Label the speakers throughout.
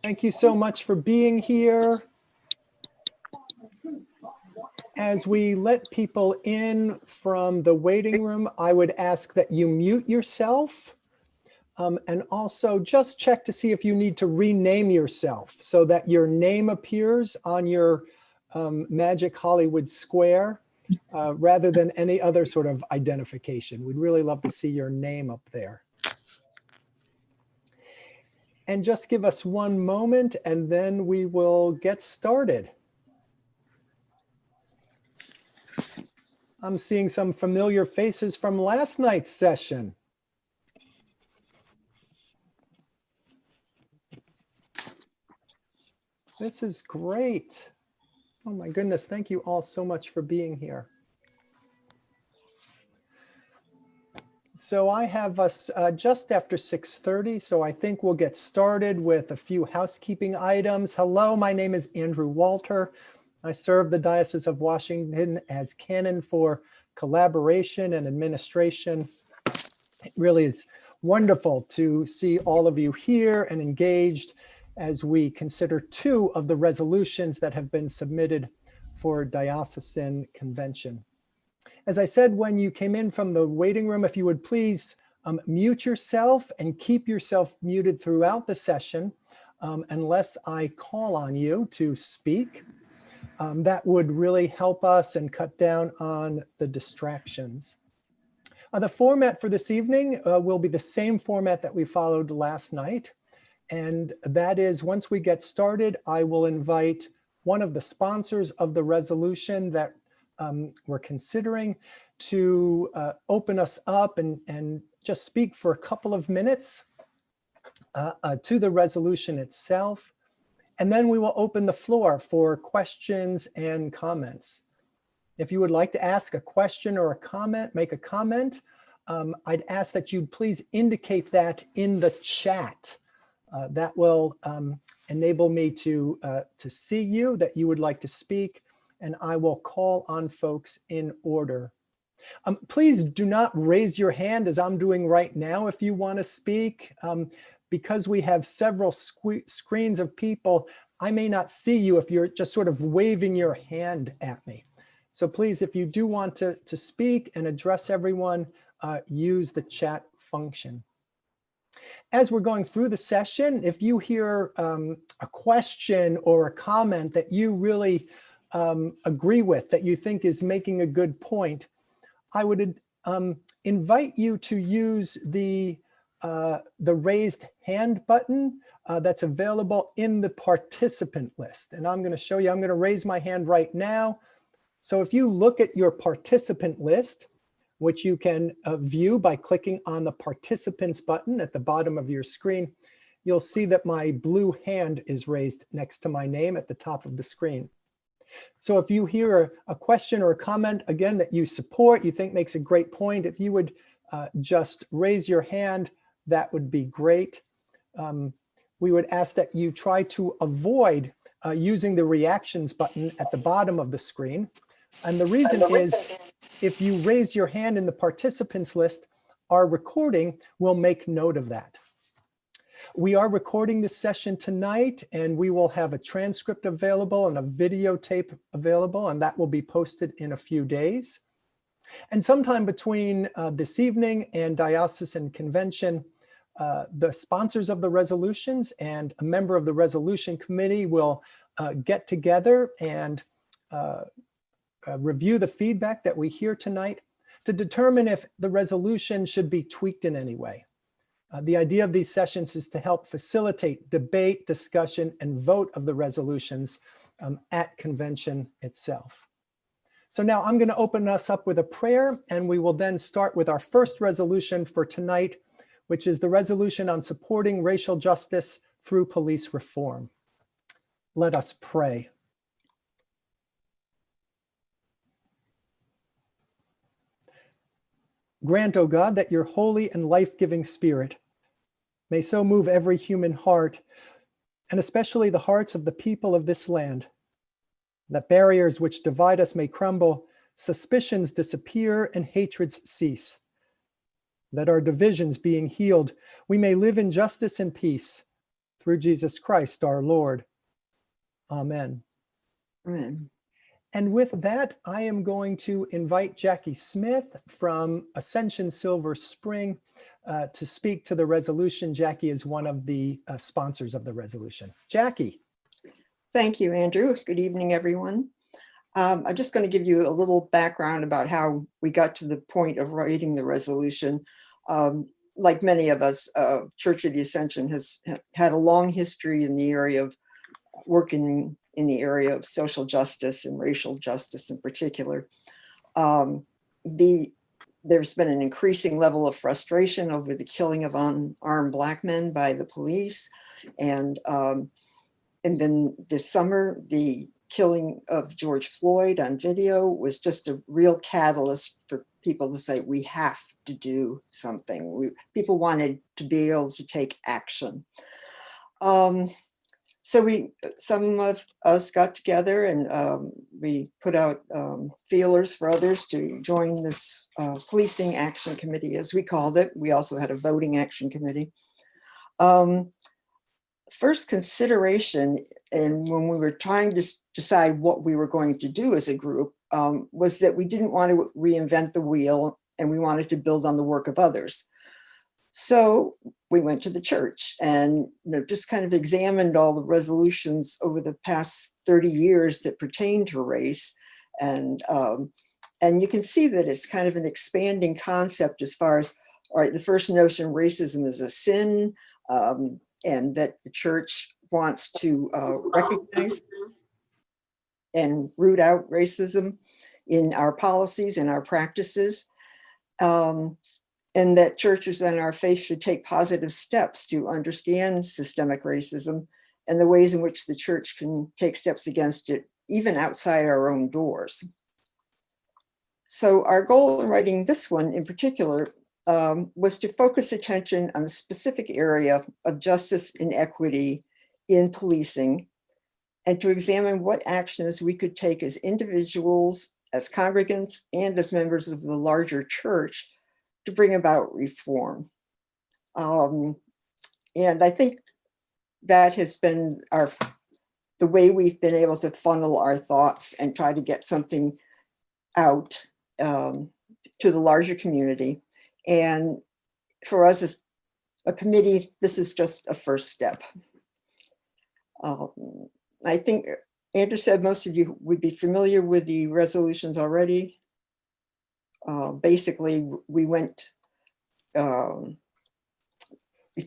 Speaker 1: Thank you so much for being here. As we let people in from the waiting room, I would ask that you mute yourself and also just check to see if you need to rename yourself so that your name appears on your Magic Hollywood Square rather than any other sort of identification. We'd really love to see your name up there. And just give us one moment and then we will get started. I'm seeing some familiar faces from last night's session. This is great. Oh my goodness, thank you all so much for being here. So I have us just after 6:30, so I think we'll get started with a few housekeeping items. Hello, my name is Andrew Walter. I serve the Diocese of Washington as canon for collaboration and administration. It really is wonderful to see all of you here and engaged as we consider two of the resolutions that have been submitted for Diocesan Convention. As I said, when you came in from the waiting room, if you would please mute yourself and keep yourself muted throughout the session unless I call on you to speak. That would really help us and cut down on the distractions. The format for this evening will be the same format that we followed last night. And that is, once we get started, I will invite one of the sponsors of the resolution that we're considering to open us up and just speak for a couple of minutes to the resolution itself. And then we will open the floor for questions and comments. If you would like to ask a question or a comment, make a comment, I'd ask that you please indicate that in the chat. That will enable me to see you, that you would like to speak, and I will call on folks in order. Please do not raise your hand as I'm doing right now if you want to speak. Because we have several screens of people, I may not see you if you're just sort of waving your hand at me. So please, if you do want to speak and address everyone, use the chat function. As we're going through the session, if you hear a question or a comment that you really agree with, that you think is making a good point, I would invite you to use the raised hand button that's available in the participant list. And I'm going to show you, I'm going to raise my hand right now. So if you look at your participant list, which you can view by clicking on the participants button at the bottom of your screen, you'll see that my blue hand is raised next to my name at the top of the screen. So if you hear a question or a comment, again, that you support, you think makes a great point, if you would just raise your hand, that would be great. We would ask that you try to avoid using the reactions button at the bottom of the screen. And the reason is, if you raise your hand in the participants list, our recording will make note of that. We are recording this session tonight, and we will have a transcript available and a videotape available, and that will be posted in a few days. And sometime between this evening and Diocesan Convention, the sponsors of the resolutions and a member of the resolution committee will get together and review the feedback that we hear tonight to determine if the resolution should be tweaked in any way. The idea of these sessions is to help facilitate debate, discussion, and vote of the resolutions at convention itself. So now I'm going to open us up with a prayer, and we will then start with our first resolution for tonight, which is the resolution on supporting racial justice through police reform. Let us pray. Grant, O God, that your holy and life-giving spirit may so move every human heart, and especially the hearts of the people of this land, that barriers which divide us may crumble, suspicions disappear, and hatreds cease. That our divisions being healed, we may live in justice and peace, through Jesus Christ our Lord. Amen.
Speaker 2: Amen.
Speaker 1: And with that, I am going to invite Jackie Smith from Ascension Silver Spring to speak to the resolution. Jackie is one of the sponsors of the resolution. Jackie.
Speaker 2: Thank you, Andrew. Good evening, everyone. I'm just going to give you a little background about how we got to the point of writing the resolution. Like many of us, Church of the Ascension has had a long history in the area of working in the area of social justice and racial justice in particular. There's been an increasing level of frustration over the killing of unarmed Black men by the police. And then this summer, the killing of George Floyd on video was just a real catalyst for people to say, we have to do something. People wanted to be able to take action. So some of us got together and we put out feelers for others to join this policing action committee, as we called it. We also had a voting action committee. First consideration, and when we were trying to decide what we were going to do as a group, was that we didn't want to reinvent the wheel and we wanted to build on the work of others. So we went to the church and just kind of examined all the resolutions over the past 30 years that pertain to race. And you can see that it's kind of an expanding concept as far as, all right, the first notion, racism is a sin, and that the church wants to recognize and root out racism in our policies and our practices. And that churches and our faith should take positive steps to understand systemic racism and the ways in which the church can take steps against it, even outside our own doors. So our goal in writing this one in particular was to focus attention on the specific area of justice and equity in policing, and to examine what actions we could take as individuals, as congregants, and as members of the larger church to bring about reform. And I think that has been the way we've been able to funnel our thoughts and try to get something out to the larger community. And for us as a committee, this is just a first step. I think Andrew said most of you would be familiar with the resolutions already. Basically, we went, we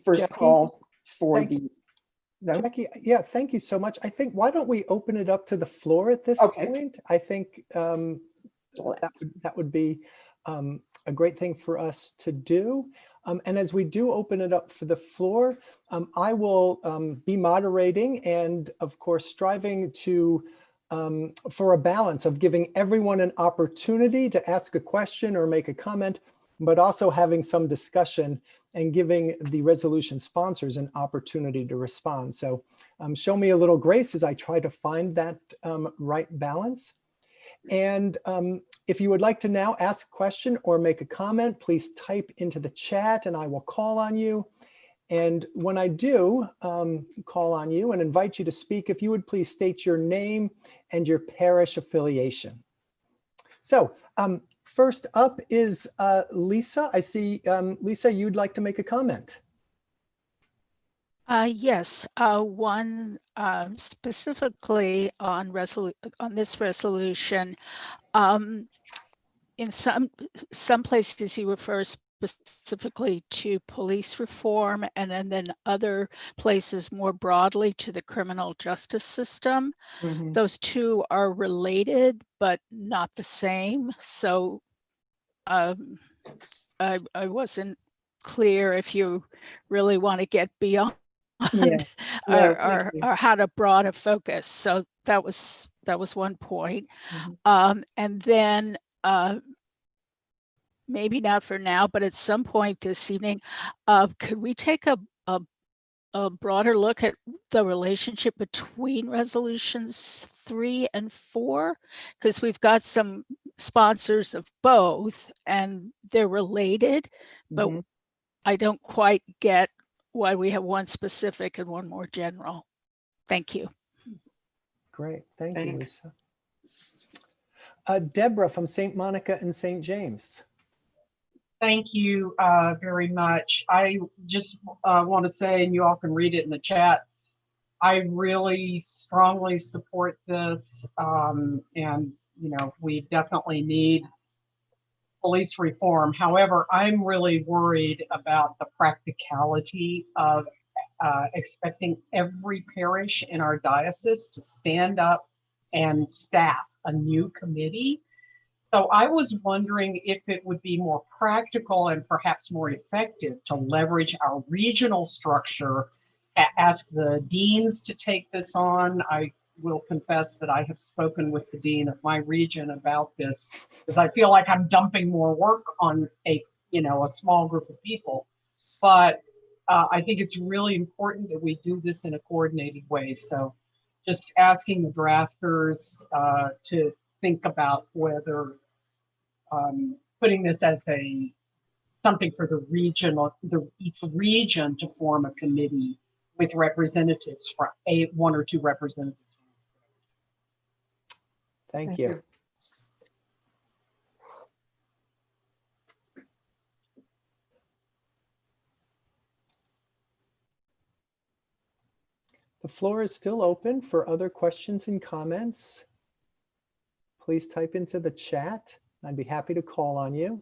Speaker 2: first
Speaker 1: Jackie,
Speaker 2: call for
Speaker 1: Jackie, yeah, thank you so much. I think, why don't we open it up to the floor at this point? I think that would be a great thing for us to do. And as we do open it up for the floor, I will be moderating and, of course, striving to for a balance of giving everyone an opportunity to ask a question or make a comment, but also having some discussion and giving the resolution sponsors an opportunity to respond. So show me a little grace as I try to find that right balance. And if you would like to now ask a question or make a comment, please type into the chat and I will call on you. And when I do call on you and invite you to speak, if you would please state your name and your parish affiliation. So first up is Lisa. I see, Lisa, you'd like to make a comment.
Speaker 3: Yes, one specifically on this resolution. In some places you refer specifically to police reform, and then other places more broadly to the criminal justice system.
Speaker 2: Mm-hmm.
Speaker 3: Those two are related, but not the same. So I wasn't clear if you really want to get beyond or how to broaden focus. So that was one point. Mm-hmm. And then maybe not for now, but at some point this evening, could we take a broader look at the relationship between resolutions 3 and 4? Because we've got some sponsors of both and they're related, but I don't quite get why we have one specific and one more general. Thank you.
Speaker 1: Great, thank you,
Speaker 2: Thanks.
Speaker 1: Lisa. Deborah from St. Monica and St. James.
Speaker 4: Thank you very much. I just want to say, and you all can read it in the chat, I really strongly support this. And, you know, we definitely need police reform. However, I'm really worried about the practicality of expecting every parish in our diocese to stand up and staff a new committee. So I was wondering if it would be more practical and perhaps more effective to leverage our regional structure, ask the deans to take this on. I will confess that I have spoken with the dean of my region about this because I feel like I'm dumping more work on a small group of people. But I think it's really important that we do this in a coordinated way. So just asking the drafters to think about whether putting this as something for each region to form a committee with representatives from one or two representatives.
Speaker 1: Thank you. The floor is still open for other questions and comments. Please type into the chat. I'd be happy to call on you.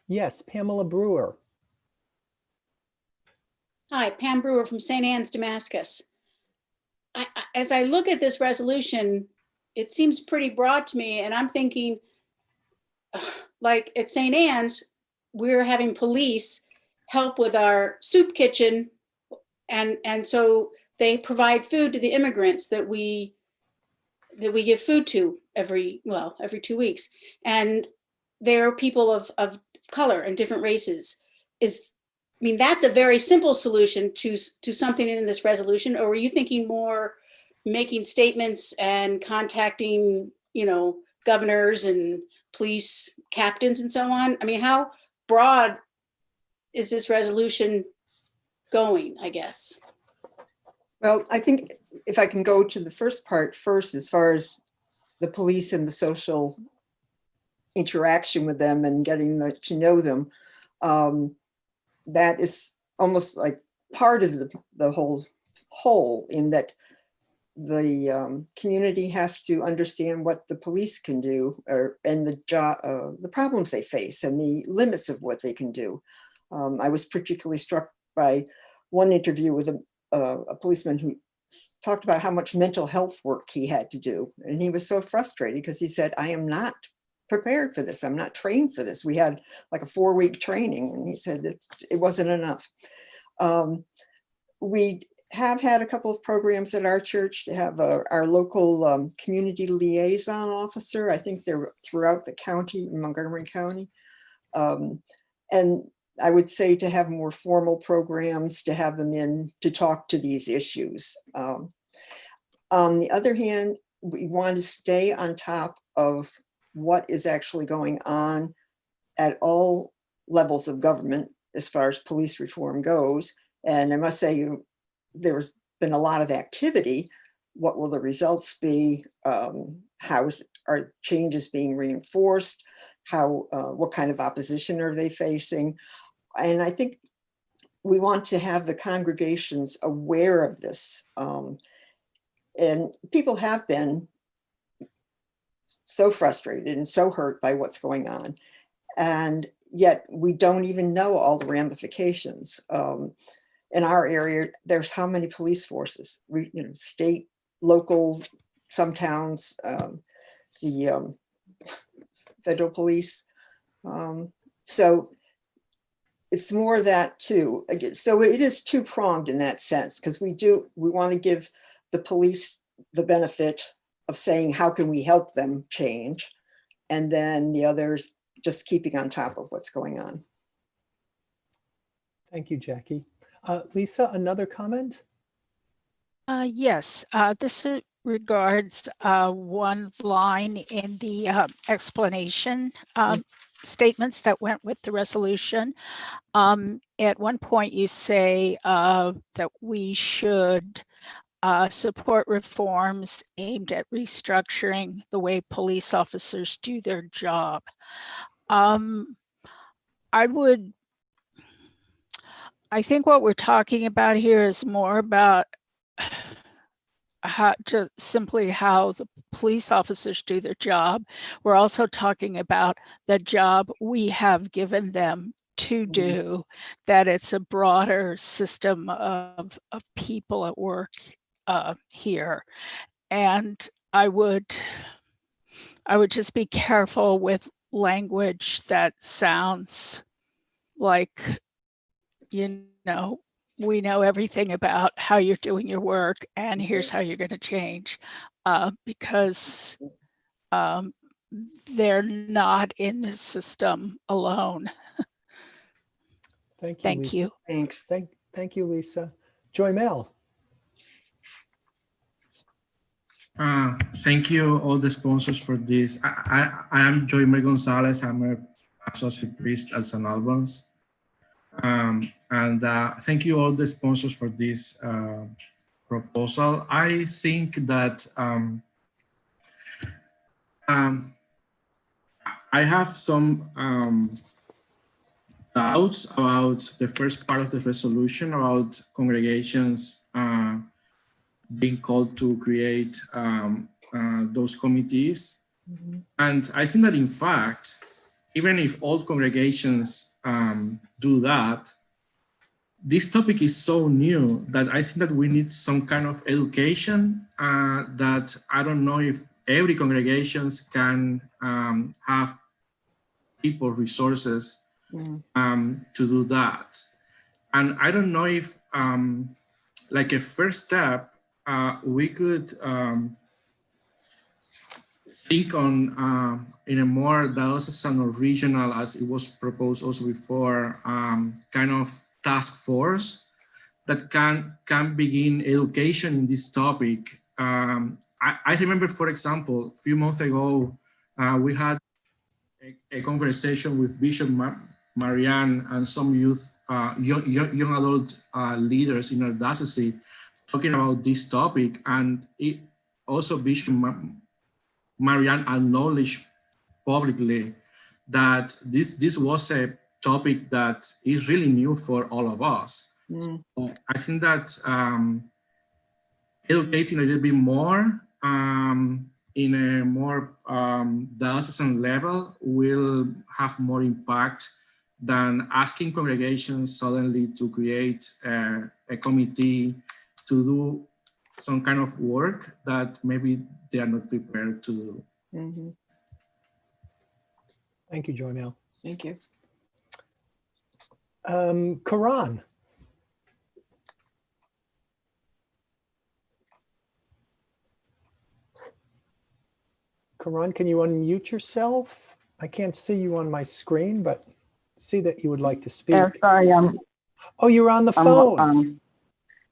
Speaker 1: Yes, Pamela Brewer.
Speaker 5: Hi, Pam Brewer from St. Anne's, Damascus. As I look at this resolution, it seems pretty broad to me, and I'm thinking, like at St. Anne's, we're having police help with our soup kitchen, and so they provide food to the immigrants that we give food to every 2 weeks, and they're people of color and different races. That's a very simple solution to something in this resolution, or were you thinking more making statements and contacting, governors and police captains and so on? I mean, how broad is this resolution going, I guess?
Speaker 2: Well, I think if I can go to the first part first, as far as the police and the social interaction with them and getting to know them, that is almost like part of the whole in that the community has to understand what the police can do and the problems they face and the limits of what they can do. I was particularly struck by one interview with a policeman who talked about how much mental health work he had to do. And he was so frustrated because he said, I am not prepared for this. I'm not trained for this. We had like a 4-week training, and he said it wasn't enough. We have had a couple of programs at our church to have our local community liaison officer. I think they're throughout the county, Montgomery County. And I would say to have more formal programs, to have them in to talk to these issues. On the other hand, we want to stay on top of what is actually going on at all levels of government as far as police reform goes. And I must say, there's been a lot of activity. What will the results be? How are changes being reinforced? What kind of opposition are they facing? And I think we want to have the congregations aware of this. And people have been so frustrated and so hurt by what's going on. And yet we don't even know all the ramifications. In our area, there's how many police forces, state, local, some towns, the federal police. So it's more that too. So it is two-pronged in that sense, because we want to give the police the benefit of saying, how can we help them change? And then the others just keeping on top of what's going on.
Speaker 1: Thank you, Jackie. Lisa, another comment?
Speaker 3: Yes, this regards one line in the explanation statements that went with the resolution. At one point, you say that we should support reforms aimed at restructuring the way police officers do their job. I think what we're talking about here is more about simply how the police officers do their job. We're also talking about the job we have given them to do, that it's a broader system of people at work here. And I would just be careful with language that sounds like, we know everything about how you're doing your work, and here's how you're going to change, because they're not in the system alone.
Speaker 1: Thank you,
Speaker 3: Thank
Speaker 1: Lisa.
Speaker 3: you.
Speaker 2: Thanks.
Speaker 1: Thank you, Lisa. Joy Mel.
Speaker 6: Thank you, all the sponsors, for this. I am Joy Mel Gonzalez. I'm an associate priest at St. Albans. Thank you, all the sponsors, for this proposal. I think that I have some doubts about the first part of the resolution about congregations being called to create those committees. And I think that, in fact, even if all congregations do that, this topic is so new that I think that we need some kind of education that I don't know if every congregations can have people, resources to do that. And I don't know if, like a first step, we could think on in a more diocesan or regional, as it was proposed also before, kind of task force that can begin education in this topic. I remember, for example, a few months ago, we had a conversation with Bishop Marianne and some youth, young adult leaders in our diocese talking about this topic. And also Bishop Marianne acknowledged publicly that this was a topic that is really new for all of us. So I think that educating a little bit more in a more diocesan level will have more impact than asking congregations suddenly to create a committee to do some kind of work that maybe they are not prepared to do.
Speaker 1: Thank you, Joy Mel.
Speaker 2: Thank you.
Speaker 1: Karan. Karan, can you unmute yourself? I can't see you on my screen, but see that you would like to speak.
Speaker 7: Sorry,
Speaker 1: Oh, you're on the phone.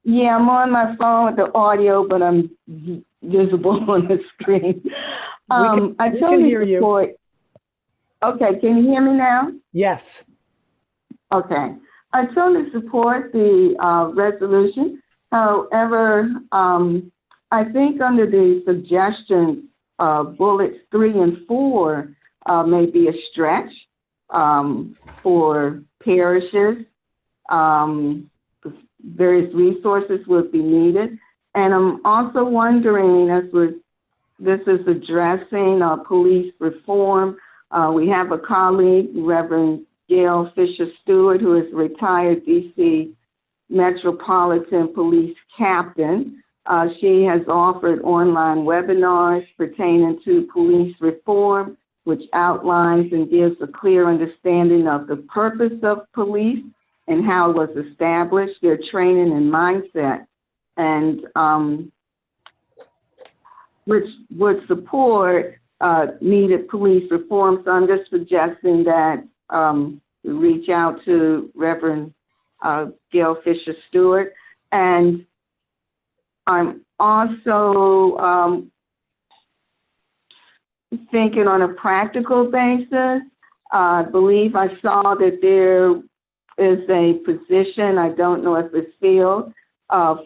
Speaker 7: Yeah, I'm on my phone with the audio, but I'm visible on the screen.
Speaker 1: We can hear you.
Speaker 7: Okay, can you hear me now?
Speaker 1: Yes.
Speaker 7: Okay. I totally support the resolution. However, I think under the suggestions, bullets 3 and 4 may be a stretch for parishes. Various resources would be needed. And I'm also wondering, as this is addressing police reform, we have a colleague, Reverend Gail Fisher-Stewart, who is a retired DC Metropolitan Police Captain. She has offered online webinars pertaining to police reform, which outlines and gives a clear understanding of the purpose of police and how it was established, their training and mindset, and which would support needed police reform. So I'm just suggesting that we reach out to Reverend Gail Fisher-Stewart. And I'm also thinking on a practical basis. I believe I saw that there is a position, I don't know if it's filled,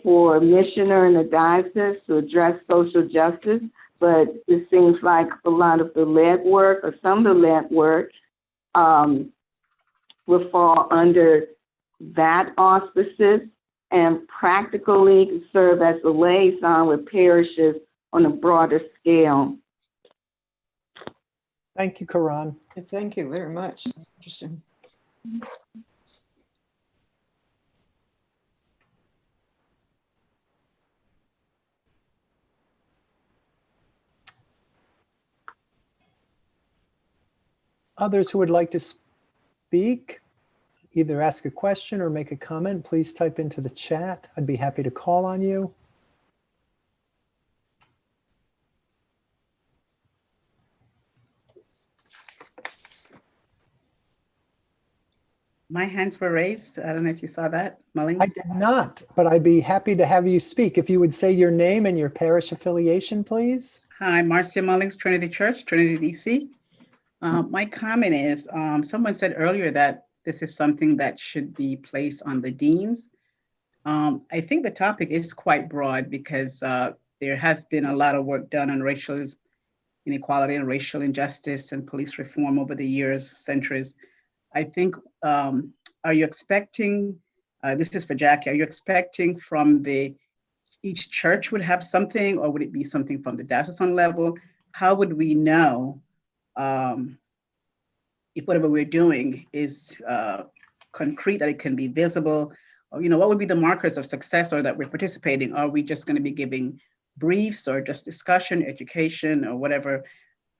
Speaker 7: for a missioner in the diocese to address social justice, but it seems like a lot of the legwork or some of the legwork will fall under that auspices, and practically serve as a liaison with parishes on a broader scale.
Speaker 1: Thank you, Karan.
Speaker 2: Thank you very much. That's interesting.
Speaker 1: Others who would like to speak, either ask a question or make a comment, please type into the chat. I'd be happy to call on you.
Speaker 8: My hands were raised. I don't know if you saw that, Mullings.
Speaker 1: I did not, but I'd be happy to have you speak. If you would say your name and your parish affiliation, please.
Speaker 8: Hi, Marcia Mullings, Trinity Church, Trinity, DC. My comment is, someone said earlier that this is something that should be placed on the deans. I think the topic is quite broad because there has been a lot of work done on racial inequality and racial injustice and police reform over the years, centuries. I think, are you expecting, this is for Jackie, are you expecting from each church would have something, or would it be something from the diocesan level? How would we know if whatever we're doing is concrete, that it can be visible? Or, what would be the markers of success or that we're participating? Are we just going to be giving briefs or just discussion, education, or whatever?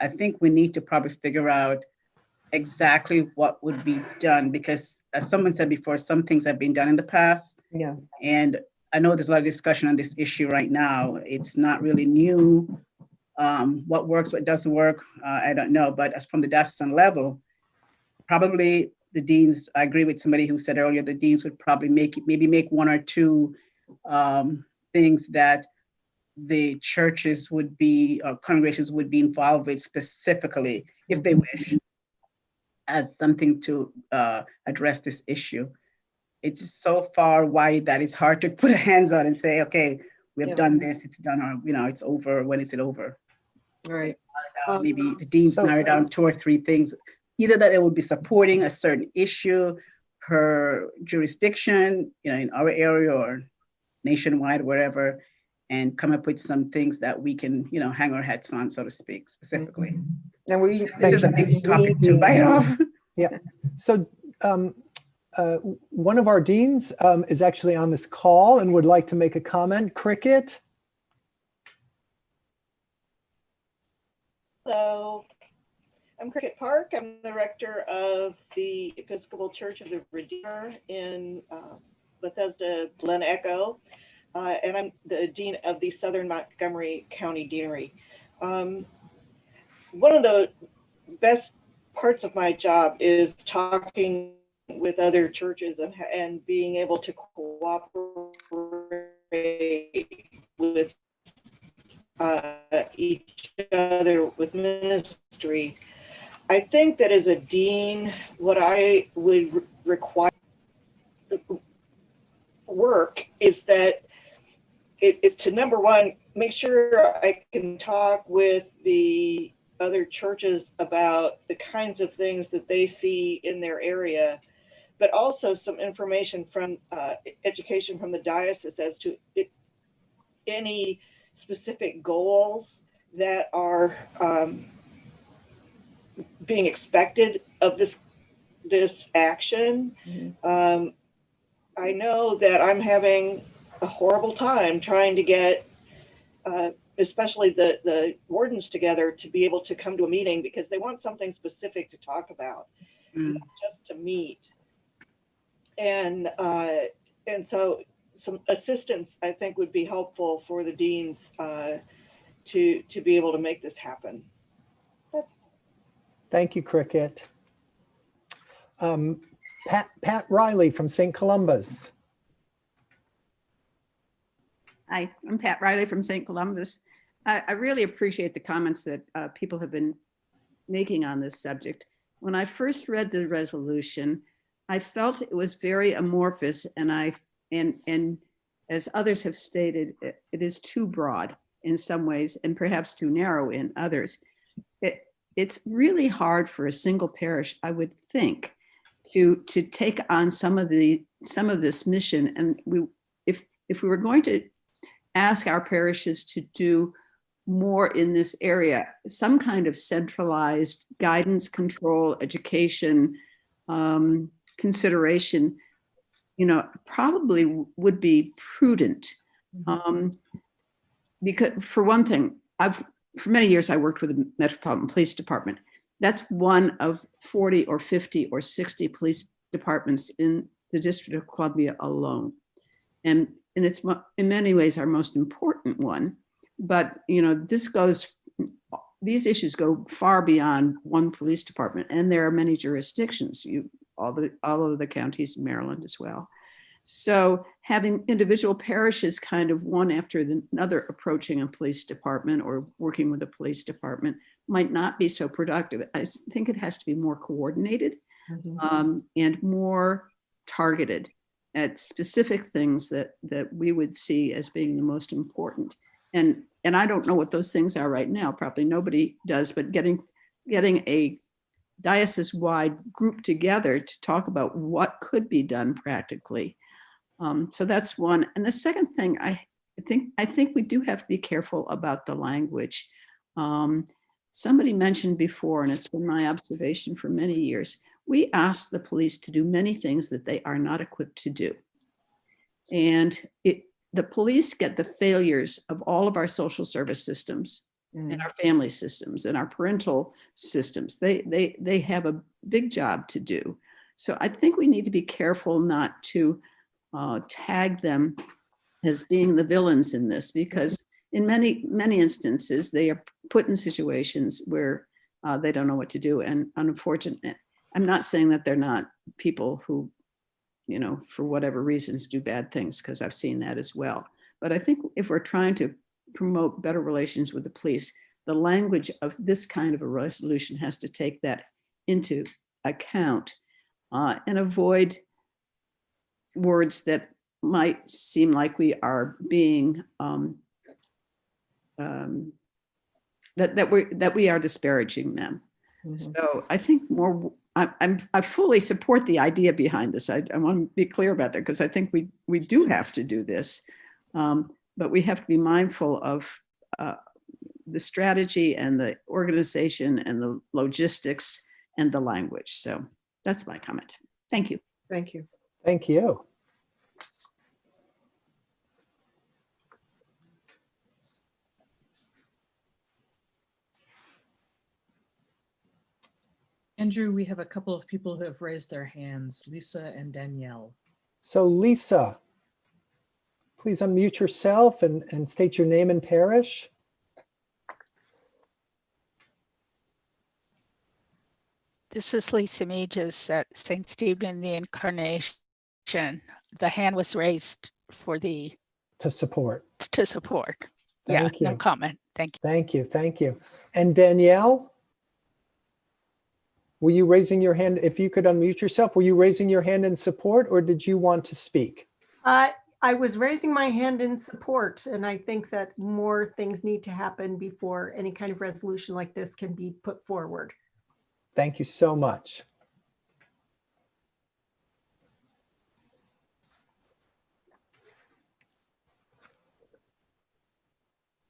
Speaker 8: I think we need to probably figure out exactly what would be done, because as someone said before, some things have been done in the past.
Speaker 2: Yeah.
Speaker 8: And I know there's a lot of discussion on this issue right now. It's not really new. What works, what doesn't work, I don't know. But as from the diocesan level, probably the deans, I agree with somebody who said earlier, the deans would probably maybe make one or two things that the churches would be, or congregations would be involved with specifically, if they wish, as something to address this issue. It's so far wide that it's hard to put a hands on and say, okay, we have done this, it's done, or it's over. When is it over?
Speaker 2: Right.
Speaker 8: Maybe the deans narrow down 2 or 3 things, either that it would be supporting a certain issue per jurisdiction, in our area or nationwide, wherever, and come up with some things that we can, hang our hats on, so to speak, specifically.
Speaker 2: Now
Speaker 8: This is a big topic to bite off.
Speaker 1: Yeah. So one of our deans is actually on this call and would like to make a comment. Cricket.
Speaker 9: So I'm Cricket Park. I'm the rector of the Episcopal Church of the Redeemer in Bethesda, Glen Echo, and I'm the dean of the Southern Montgomery County Deanery. One of the best parts of my job is talking with other churches and being able to cooperate with each other with ministry. I think that as a dean, what I would require work is that it is to, number one, make sure I can talk with the other churches about the kinds of things that they see in their area, but also some information from education from the diocese as to any specific goals that are being expected of this action. Mm-hmm. I know that I'm having a horrible time trying to get especially the wardens together to be able to come to a meeting, because they want something specific to talk about, not just to meet. And so some assistance, I think, would be helpful for the deans to be able to make this happen.
Speaker 1: Thank you, Cricket. Pat Riley from St. Columba's.
Speaker 10: Hi, I'm Pat Riley from St. Columbus. I really appreciate the comments that people have been making on this subject. When I first read the resolution, I felt it was very amorphous, and as others have stated, it is too broad in some ways and perhaps too narrow in others. It's really hard for a single parish, I would think, to take on some of this mission. And if we were going to ask our parishes to do more in this area, some kind of centralized guidance, control, education, consideration, probably would be prudent. Because for one thing, for many years, I worked with the Metropolitan Police Department. That's one of 40 or 50 or 60 police departments in the District of Columbia alone. And it's in many ways our most important one. But, these issues go far beyond one police department, and there are many jurisdictions, all over the counties in Maryland as well. So having individual parishes kind of one after another approaching a police department or working with a police department might not be so productive. I think it has to be more coordinated and more targeted at specific things that we would see as being the most important. And I don't know what those things are right now. Probably nobody does, but getting a diocese-wide group together to talk about what could be done practically. So that's one. And the second thing, I think we do have to be careful about the language. Somebody mentioned before, and it's been my observation for many years, we ask the police to do many things that they are not equipped to do. And the police get the failures of all of our social service systems and our family systems and our parental systems. They have a big job to do. So I think we need to be careful not to tag them as being the villains in this, because in many instances, they are put in situations where they don't know what to do. And unfortunately, I'm not saying that they're not people who, for whatever reasons do bad things, because I've seen that as well. But I think if we're trying to promote better relations with the police, the language of this kind of a resolution has to take that into account and avoid words that might seem like we are being that we are disparaging them. So I think I fully support the idea behind this. I want to be clear about that, because I think we do have to do this, but we have to be mindful of the strategy and the organization and the logistics and the language. So that's my comment. Thank you.
Speaker 2: Thank you.
Speaker 1: Thank you.
Speaker 11: Andrew, we have a couple of people who have raised their hands, Lisa and Danielle.
Speaker 1: So Lisa, please unmute yourself and state your name and parish.
Speaker 3: This is Lisa Mages at St. Stephen the Incarnation. The hand was raised for
Speaker 1: To support.
Speaker 3: to support.
Speaker 1: Thank you.
Speaker 3: No comment. Thank you.
Speaker 1: Thank you. Thank you. And Danielle? Were you raising your hand? If you could unmute yourself, were you raising your hand in support, or did you want to speak?
Speaker 12: I was raising my hand in support, and I think that more things need to happen before any kind of resolution like this can be put forward.
Speaker 1: Thank you so much.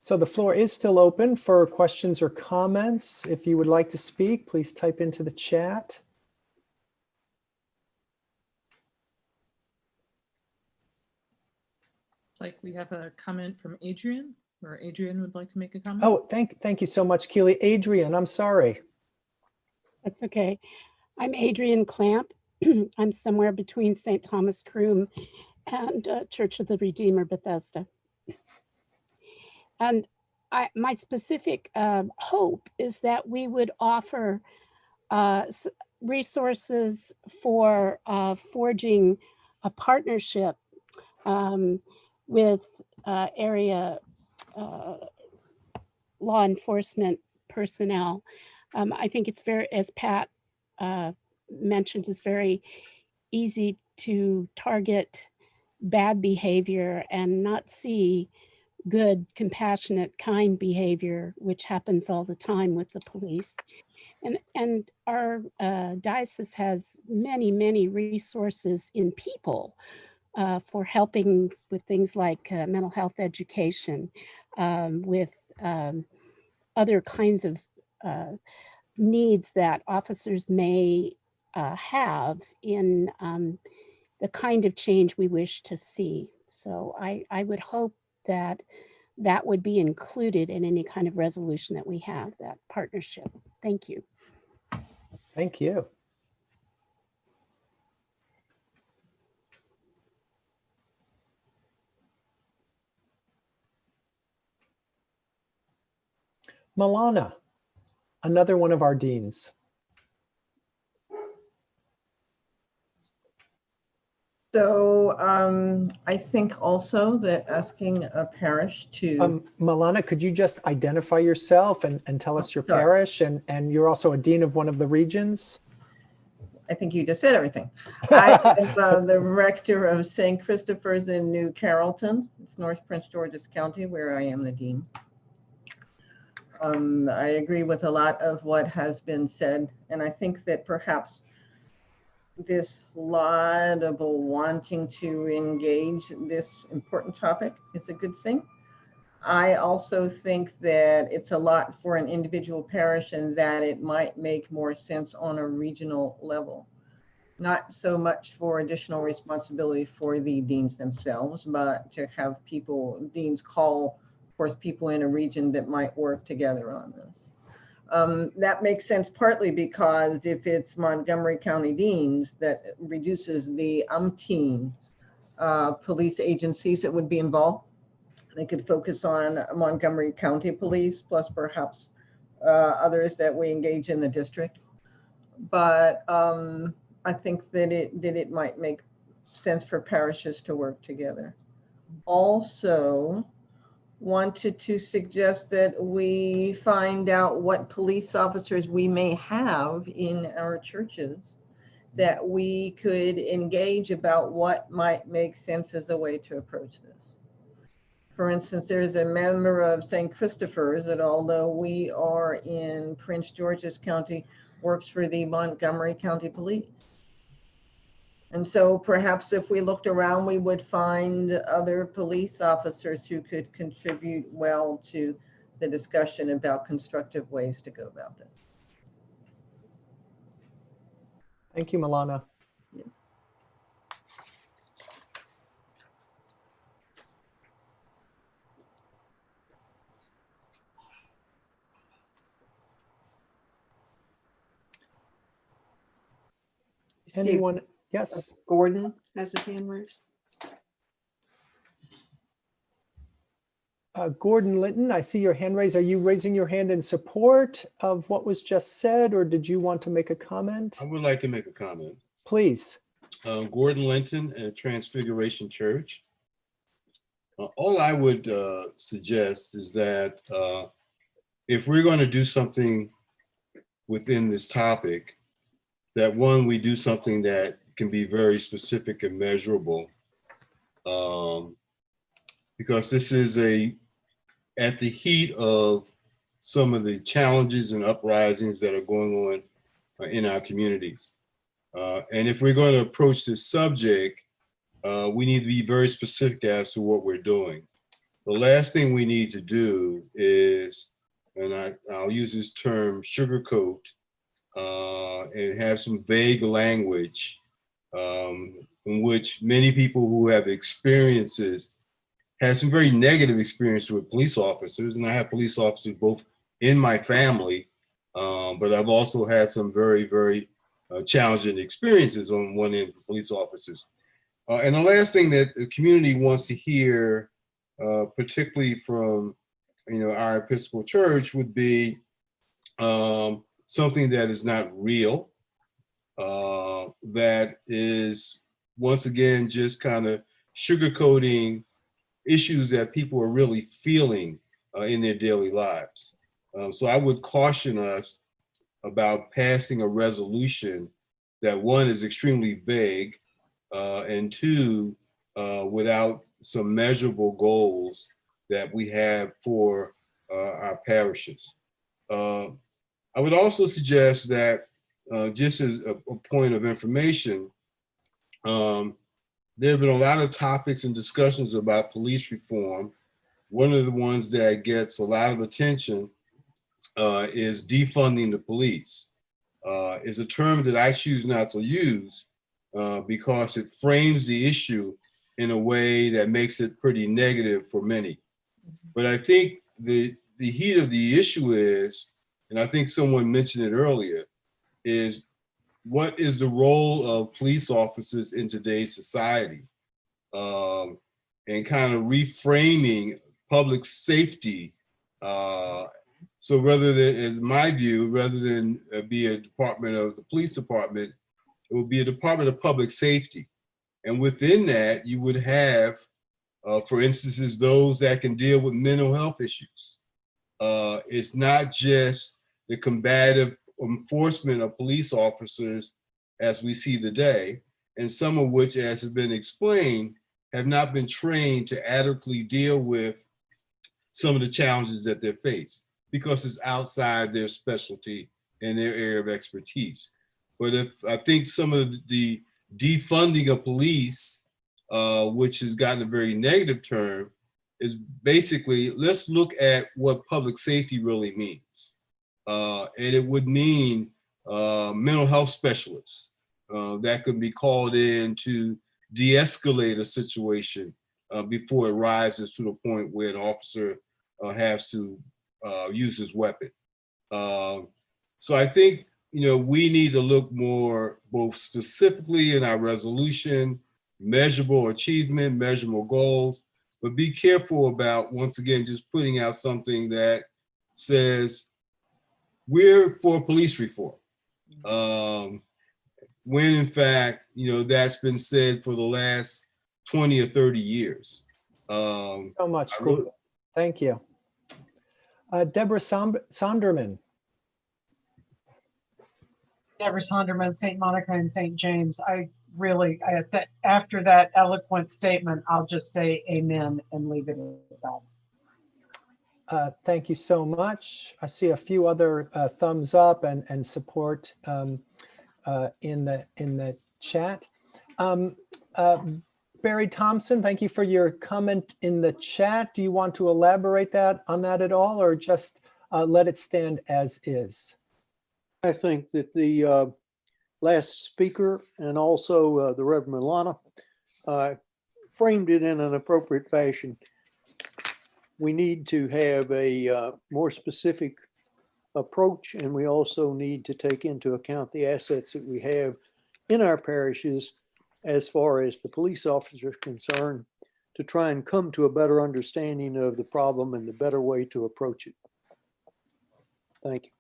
Speaker 1: So the floor is still open for questions or comments. If you would like to speak, please type into the chat.
Speaker 11: It's like we have a comment from Adrian, or Adrian would like to make a comment.
Speaker 1: Oh, thank you so much, Keely. Adrian, I'm sorry.
Speaker 13: That's okay. I'm Adrian Clamp. I'm somewhere between St. Thomas Croom and Church of the Redeemer, Bethesda. And my specific hope is that we would offer resources for forging a partnership with area law enforcement personnel. I think it's very, as Pat mentioned, it's very easy to target bad behavior and not see good, compassionate, kind behavior, which happens all the time with the police. And our diocese has many, many resources in people for helping with things like mental health education, with other kinds of needs that officers may have in the kind of change we wish to see. So I would hope that that would be included in any kind of resolution that we have, that partnership. Thank you.
Speaker 1: Thank you. Milana, another one of our deans.
Speaker 14: So I think also that asking a parish to.
Speaker 1: Milana, could you just identify yourself and tell us your parish, and you're also a dean of one of the regions?
Speaker 14: I think you just said everything. I am the rector of St. Christopher's in New Carrollton. It's North Prince George's County, where I am the dean. I agree with a lot of what has been said, and I think that perhaps this laudable wanting to engage this important topic is a good thing. I also think that it's a lot for an individual parish and that it might make more sense on a regional level. Not so much for additional responsibility for the deans themselves, but to have deans call forth people in a region that might work together on this. That makes sense partly because if it's Montgomery County deans, that reduces the umpteen police agencies that would be involved. They could focus on Montgomery County Police plus perhaps others that we engage in the district. But I think that it might make sense for parishes to work together. Also, wanted to suggest that we find out what police officers we may have in our churches that we could engage about what might make sense as a way to approach this. For instance, there's a member of St. Christopher's that, although we are in Prince George's County, works for the Montgomery County Police. And so perhaps if we looked around, we would find other police officers who could contribute well to the discussion about constructive ways to go about this.
Speaker 1: Thank you, Milana.
Speaker 14: Yeah.
Speaker 1: Anyone? Yes.
Speaker 2: Gordon has his hand raised.
Speaker 1: Gordon Linton, I see your hand raised. Are you raising your hand in support of what was just said, or did you want to make a comment?
Speaker 15: I would like to make a comment.
Speaker 1: Please.
Speaker 15: Gordon Linton at Transfiguration Church. All I would suggest is that if we're going to do something within this topic, that one, we do something that can be very specific and measurable, because this is at the heat of some of the challenges and uprisings that are going on in our communities. And if we're going to approach this subject, we need to be very specific as to what we're doing. The last thing we need to do is, and I'll use this term, sugarcoat, and have some vague language in which many people who have experiences had some very negative experience with police officers. And I have police officers both in my family, but I've also had some very, very challenging experiences on one end for police officers. And the last thing that the community wants to hear, particularly from our Episcopal Church, would be something that is not real, that is once again just kind of sugarcoating issues that people are really feeling in their daily lives. So I would caution us about passing a resolution that, one, is extremely vague, and two, without some measurable goals that we have for our parishes. I would also suggest that, just as a point of information, there have been a lot of topics and discussions about police reform. One of the ones that gets a lot of attention is defunding the police. Is a term that I choose not to use because it frames the issue in a way that makes it pretty negative for many. But I think the heat of the issue is, and I think someone mentioned it earlier, is what is the role of police officers in today's society? And kind of reframing public safety. So rather than, as my view, rather than be a department of the police department, it would be a department of public safety. And within that, you would have, for instance, those that can deal with mental health issues. It's not just the combative enforcement of police officers as we see today, and some of which, as has been explained, have not been trained to adequately deal with some of the challenges that they face because it's outside their specialty and their area of expertise. But if I think some of the defunding of police, which has gotten a very negative term, is basically, let's look at what public safety really means. And it would mean mental health specialists that could be called in to de-escalate a situation before it rises to the point where an officer has to use his weapon. So I think, we need to look more both specifically in our resolution, measurable achievement, measurable goals, but be careful about, once again, just putting out something that says, we're for police reform. When in fact, that's been said for the last 20 or 30 years.
Speaker 1: So much. Thank you. Deborah Sonderman.
Speaker 4: Deborah Sonderman, St. Monica and St. James. After that eloquent statement, I'll just say amen and leave it at that.
Speaker 1: Thank you so much. I see a few other thumbs up and support in the chat. Barry Thompson, thank you for your comment in the chat. Do you want to elaborate on that at all, or just let it stand as is?
Speaker 16: I think that the last speaker and also the Reverend Milana framed it in an appropriate fashion. We need to have a more specific approach, and we also need to take into account the assets that we have in our parishes as far as the police officers are concerned, to try and come to a better understanding of the problem and the better way to approach it. Thank you.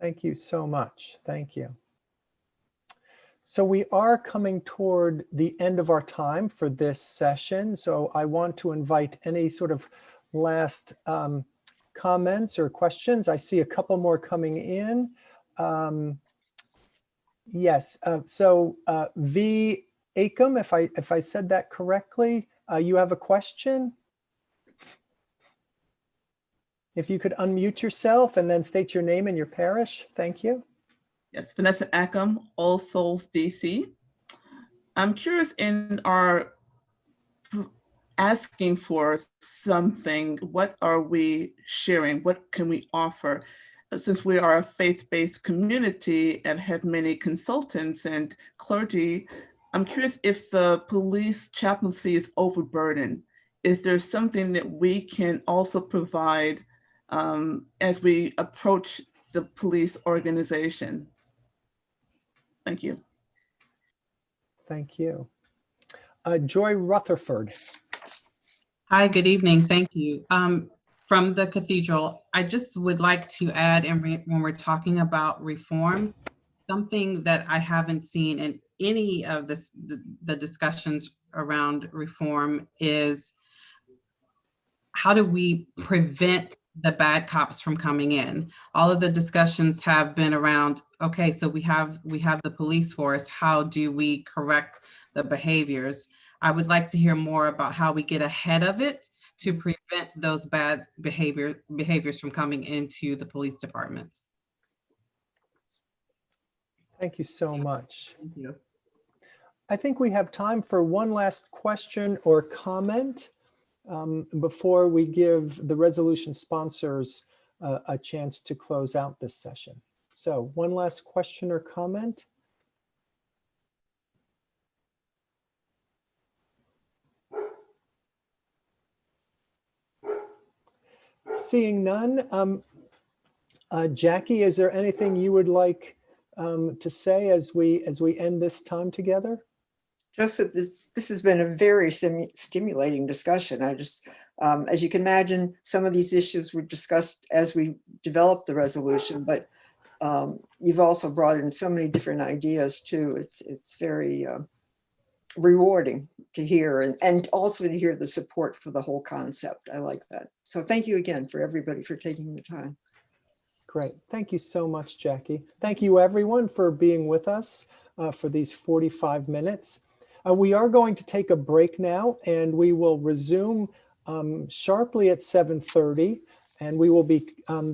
Speaker 1: Thank you so much. Thank you. So we are coming toward the end of our time for this session. So I want to invite any sort of last comments or questions. I see a couple more coming in. Yes, so V. Acom, if I said that correctly, you have a question? If you could unmute yourself and then state your name and your parish, thank you.
Speaker 17: Yes, Vanessa Acom, All Souls, DC. I'm curious, in our asking for something, what are we sharing? What can we offer? Since we are a faith-based community and have many consultants and clergy, I'm curious if the police chaplaincy is overburdened. Is there something that we can also provide as we approach the police organization? Thank you.
Speaker 1: Thank you. Joy Rutherford.
Speaker 18: Hi, good evening. Thank you. From the cathedral, I just would like to add, and when we're talking about reform, something that I haven't seen in any of the discussions around reform is how do we prevent the bad cops from coming in? All of the discussions have been around, okay, so we have the police force. How do we correct the behaviors? I would like to hear more about how we get ahead of it to prevent those bad behaviors from coming into the police departments.
Speaker 1: Thank you so much.
Speaker 18: Thank you.
Speaker 1: I think we have time for one last question or comment before we give the resolution sponsors a chance to close out this session. So one last question or comment? Seeing none, Jackie, is there anything you would like to say as we end this time together?
Speaker 2: Just that this has been a very stimulating discussion. I just, as you can imagine, some of these issues were discussed as we developed the resolution, but you've also brought in so many different ideas too. It's very rewarding to hear, and also to hear the support for the whole concept. I like that. So thank you again for everybody for taking the time.
Speaker 1: Great. Thank you so much, Jackie. Thank you everyone for being with us for these 45 minutes. We are going to take a break now, and we will resume sharply at 7:30, and we will be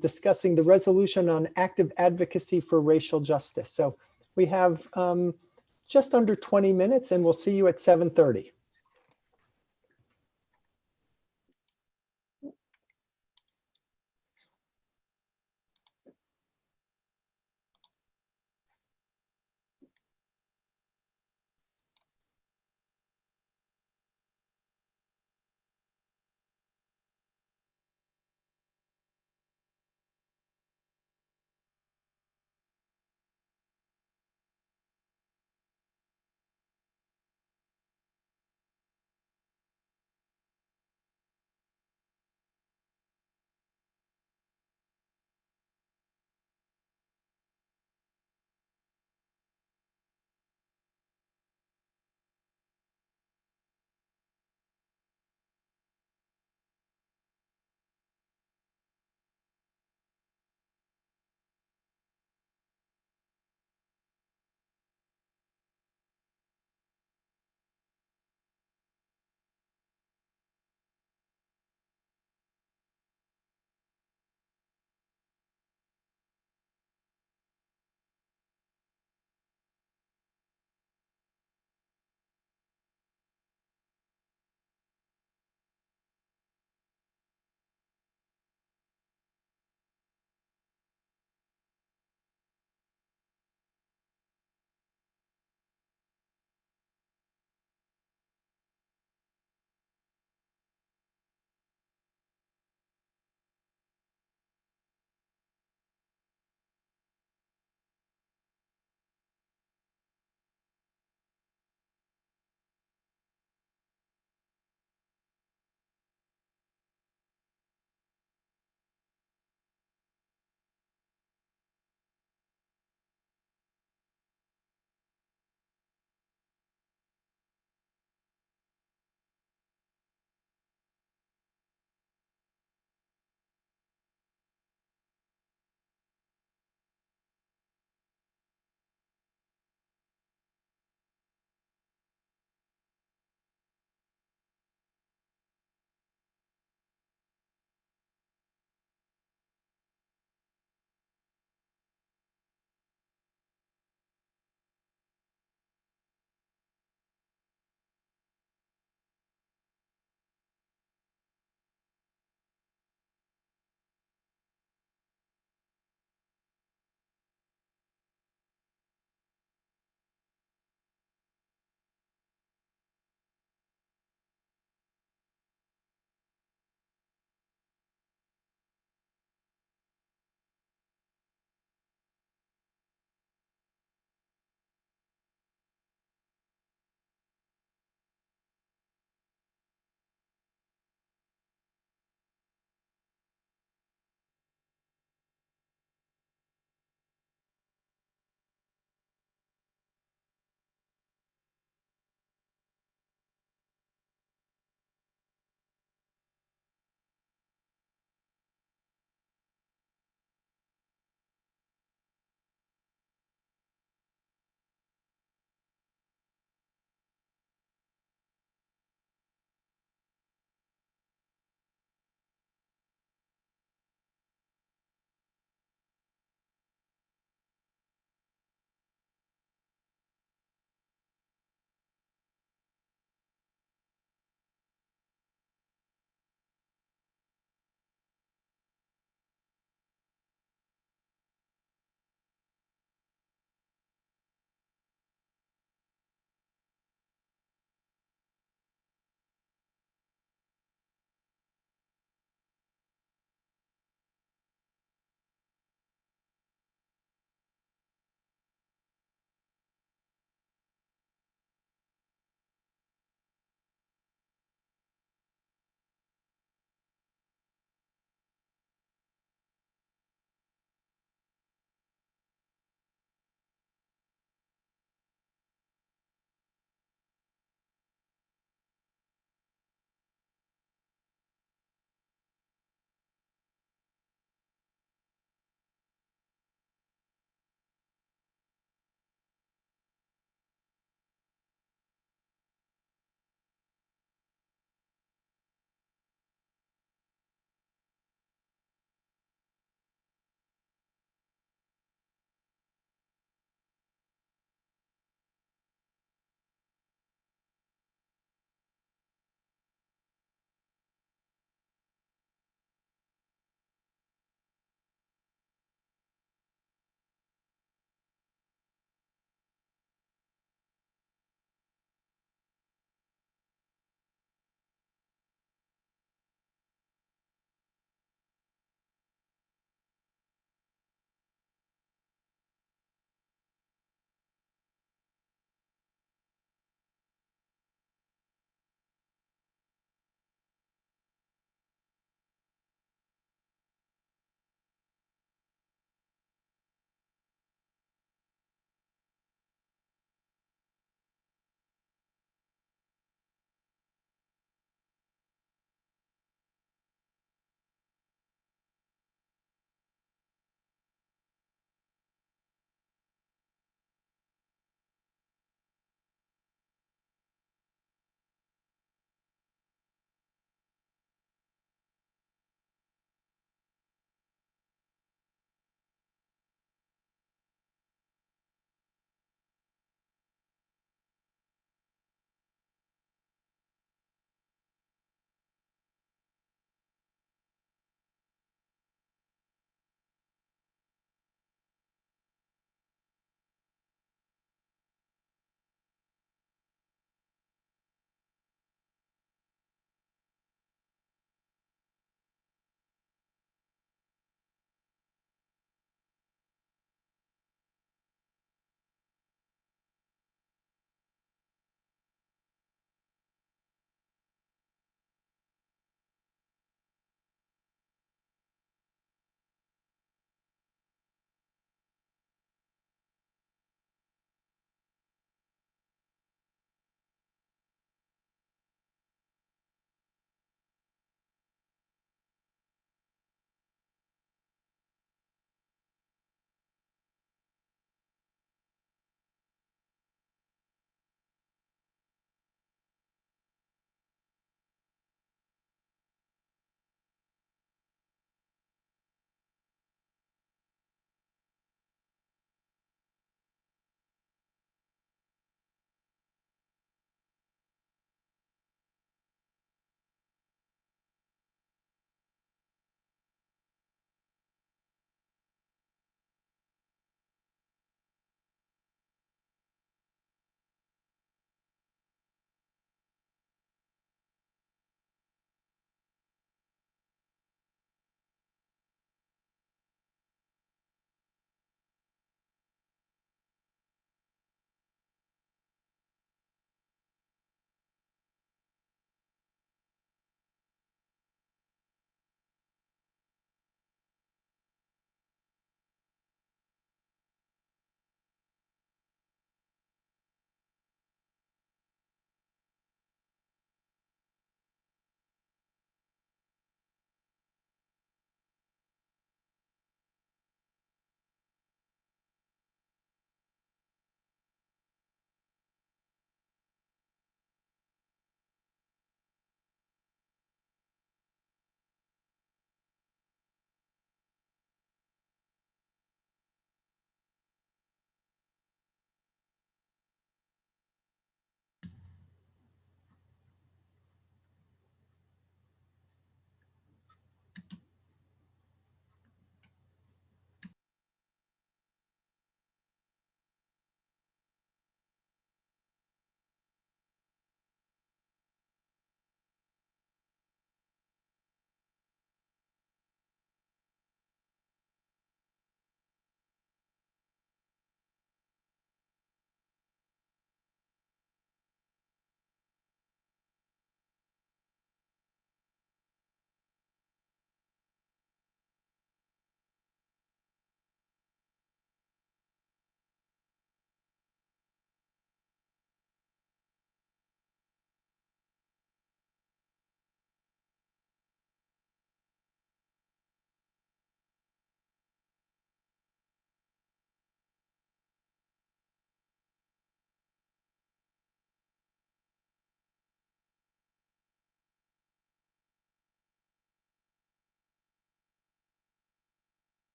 Speaker 1: discussing the resolution on active advocacy for racial justice. So we have just under 20 minutes, and we'll see you at 7:30.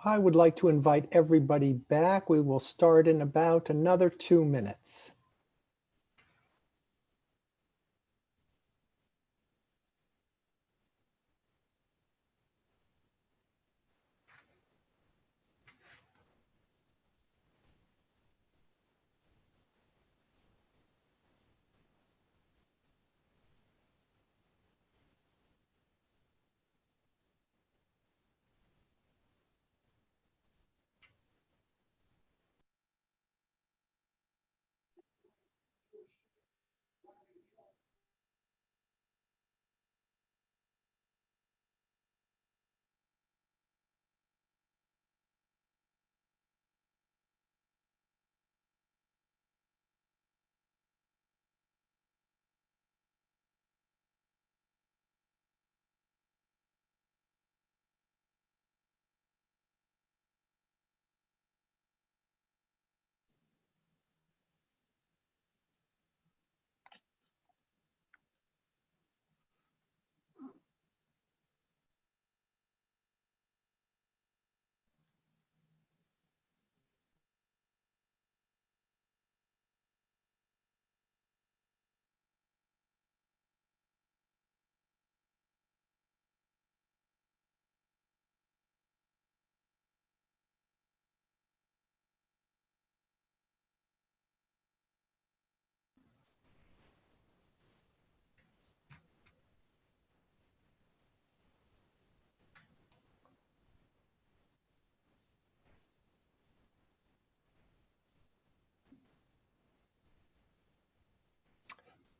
Speaker 1: I would like to invite everybody back. We will start in about another 2 minutes.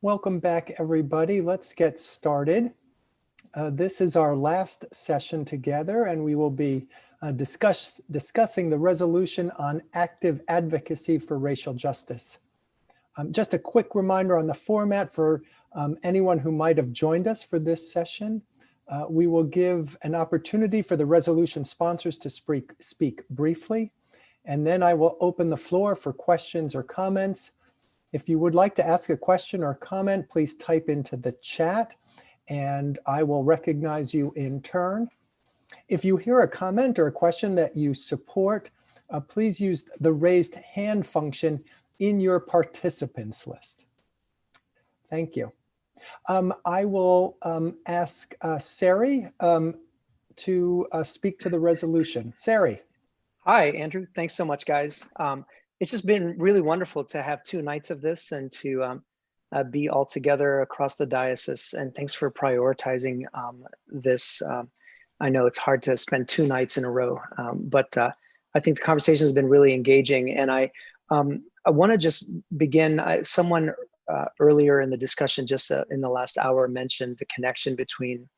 Speaker 1: Welcome back, everybody. Let's get started. This is our last session together, and we will be discussing the resolution on active advocacy for racial justice. Just a quick reminder on the format for anyone who might have joined us for this session. We will give an opportunity for the resolution sponsors to speak briefly, and then I will open the floor for questions or comments. If you would like to ask a question or comment, please type into the chat and I will recognize you in turn. If you hear a comment or a question that you support, please use the raised hand function in your participants list. Thank you. I will ask Sari to speak to the resolution. Sari.
Speaker 19: Hi, Andrew. Thanks so much, guys. It's just been really wonderful to have 2 nights of this and to be all together across the diocese. And thanks for prioritizing this. I know it's hard to spend 2 nights in a row, but I think the conversation has been really engaging. And I want to just begin. Someone earlier in the discussion, just in the last hour, mentioned the connection between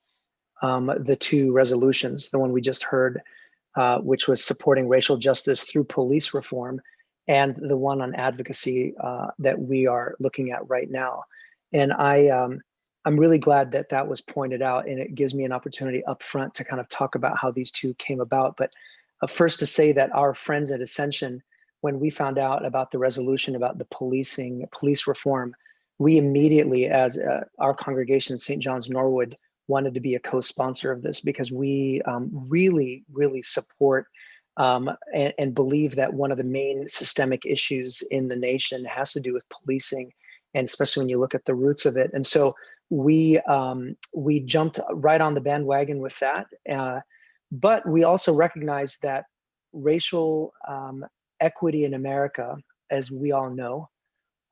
Speaker 19: the 2 resolutions, the one we just heard, which was supporting racial justice through police reform, and the one on advocacy that we are looking at right now. And I'm really glad that that was pointed out, and it gives me an opportunity up front to kind of talk about how these 2 came about. But first to say that our friends at Ascension, when we found out about the resolution about the police reform, we immediately, as our congregation, St. John's Norwood, wanted to be a co-sponsor of this because we really, really support and believe that one of the main systemic issues in the nation has to do with policing, and especially when you look at the roots of it. And so we jumped right on the bandwagon with that. But we also recognize that racial equity in America, as we all know,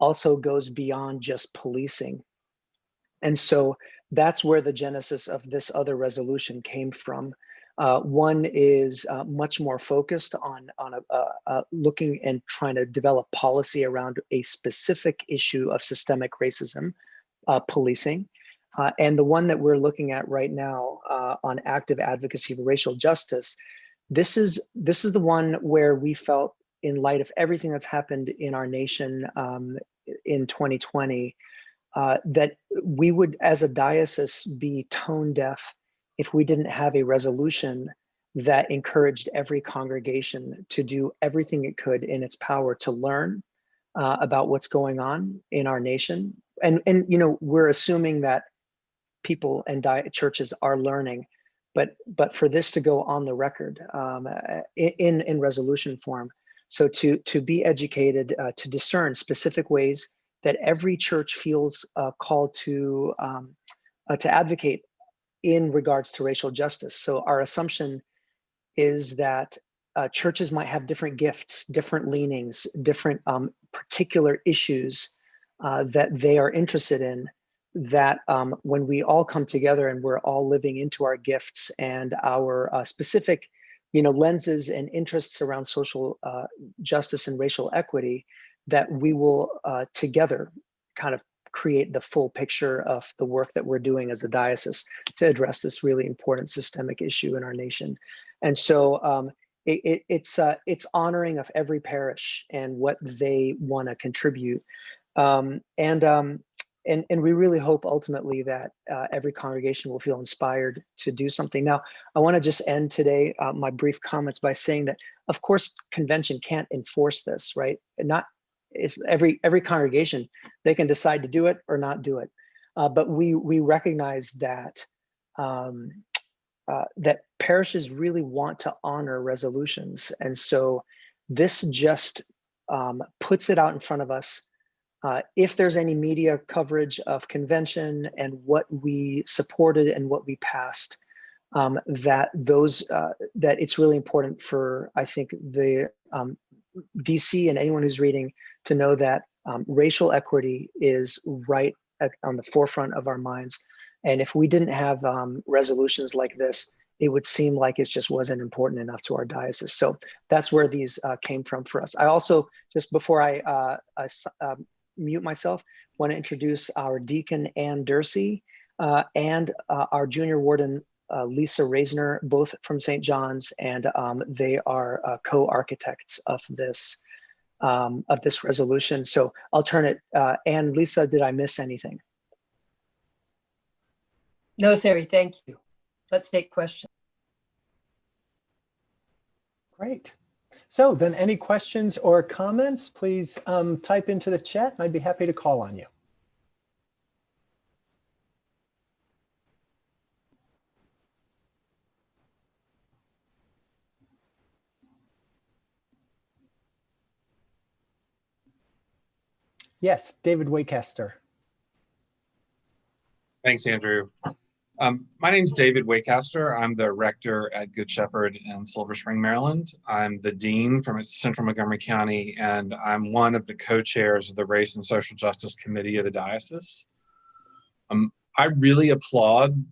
Speaker 19: also goes beyond just policing. And so that's where the genesis of this other resolution came from. One is much more focused on looking and trying to develop policy around a specific issue of systemic racism, policing. And the one that we're looking at right now on active advocacy for racial justice, this is the one where we felt, in light of everything that's happened in our nation in 2020, that we would, as a diocese, be tone deaf if we didn't have a resolution that encouraged every congregation to do everything it could in its power to learn about what's going on in our nation. And you know, we're assuming that people and churches are learning, but for this to go on the record in resolution form. So to be educated, to discern specific ways that every church feels called to advocate in regards to racial justice. So our assumption is that churches might have different gifts, different leanings, different particular issues that they are interested in, that when we all come together and we're all living into our gifts and our specific lenses and interests around social justice and racial equity, that we will together kind of create the full picture of the work that we're doing as a diocese to address this really important systemic issue in our nation. And so it's honoring of every parish and what they want to contribute. And we really hope ultimately that every congregation will feel inspired to do something. Now, I want to just end today my brief comments by saying that, of course, convention can't enforce this, right? It's every congregation, they can decide to do it or not do it. But we recognize that that parishes really want to honor resolutions. And so this just puts it out in front of us. If there's any media coverage of convention and what we supported and what we passed, that it's really important for, I think, the DC and anyone who's reading to know that racial equity is right on the forefront of our minds. And if we didn't have resolutions like this, it would seem like it just wasn't important enough to our diocese. So that's where these came from for us. I also, just before I mute myself, want to introduce our deacon, Ann Dursey, and our junior warden, Lisa Reisner, both from St. John's, and they are co-architects of this resolution. So I'll turn it, Ann, Lisa, did I miss anything?
Speaker 20: No, Sari, thank you. Let's take questions.
Speaker 1: Great. So then any questions or comments, please type into the chat and I'd be happy to call on you. Yes, David Waycaster.
Speaker 21: Thanks, Andrew. My name is David Waycaster. I'm the rector at Good Shepherd in Silver Spring, Maryland. I'm the dean from Central Montgomery County, and I'm one of the co-chairs of the Race and Social Justice Committee of the Diocese. I really applaud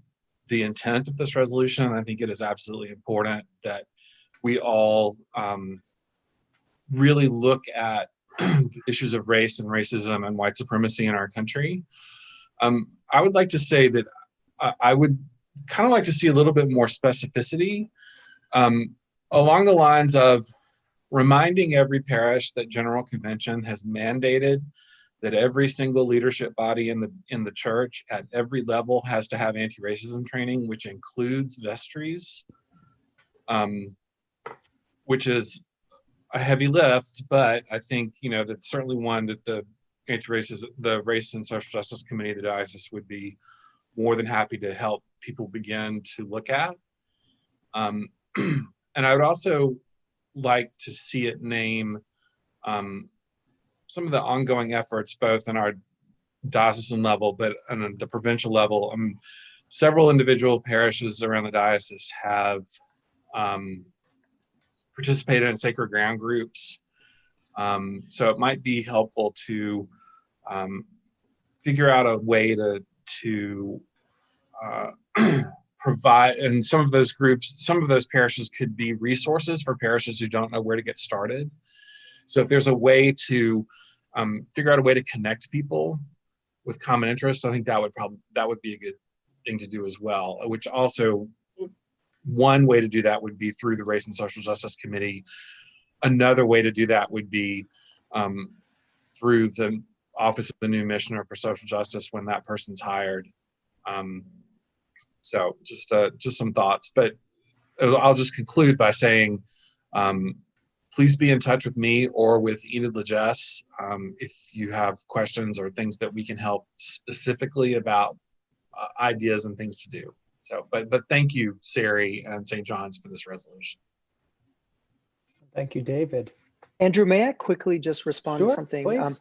Speaker 21: the intent of this resolution. I think it is absolutely important that we all really look at issues of race and racism and white supremacy in our country. I would like to say that I would kind of like to see a little bit more specificity along the lines of reminding every parish that General Convention has mandated that every single leadership body in the church at every level has to have anti-racism training, which includes vestries, which is a heavy lift, but I think, that's certainly one that the Race and Social Justice Committee of the Diocese would be more than happy to help people begin to look at. And I would also like to see it name some of the ongoing efforts, both in our diocesan level, but on the provincial level. Several individual parishes around the diocese have participated in sacred ground groups. So it might be helpful to figure out a way to provide, and some of those groups, some of those parishes could be resources for parishes who don't know where to get started. So if there's a way to figure out a way to connect people with common interests, I think that would be a good thing to do as well, which also, one way to do that would be through the Race and Social Justice Committee. Another way to do that would be through the Office of the New Missioner for Social Justice when that person's hired. So just some thoughts, but I'll just conclude by saying, please be in touch with me or with Enid Legess if you have questions or things that we can help specifically about ideas and things to do. So, but thank you, Sari and St. John's, for this resolution.
Speaker 1: Thank you, David.
Speaker 19: Andrew, may I quickly just respond to
Speaker 1: Sure,
Speaker 19: something?
Speaker 1: please.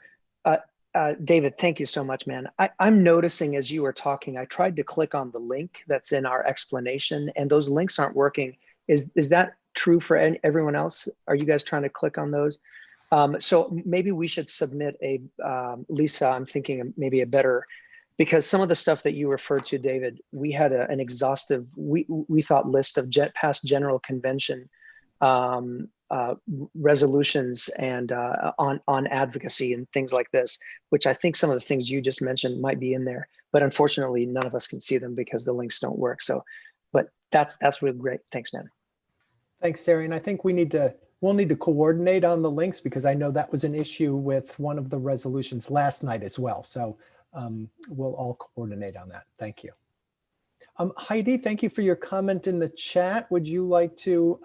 Speaker 19: David, thank you so much, man. I'm noticing as you were talking, I tried to click on the link that's in our explanation, and those links aren't working. Is that true for everyone else? Are you guys trying to click on those? So maybe we should submit a, Lisa, I'm thinking maybe a better, because some of the stuff that you referred to, David, we had an exhaustive, we thought list of past general convention resolutions and on advocacy and things like this, which I think some of the things you just mentioned might be in there, but unfortunately none of us can see them because the links don't work. So, but that's really great. Thanks, man.
Speaker 1: Thanks, Sari. And I think we'll need to coordinate on the links, because I know that was an issue with one of the resolutions last night as well. So we'll all coordinate on that. Thank you. Heidi, thank you for your comment in the chat. Would you like to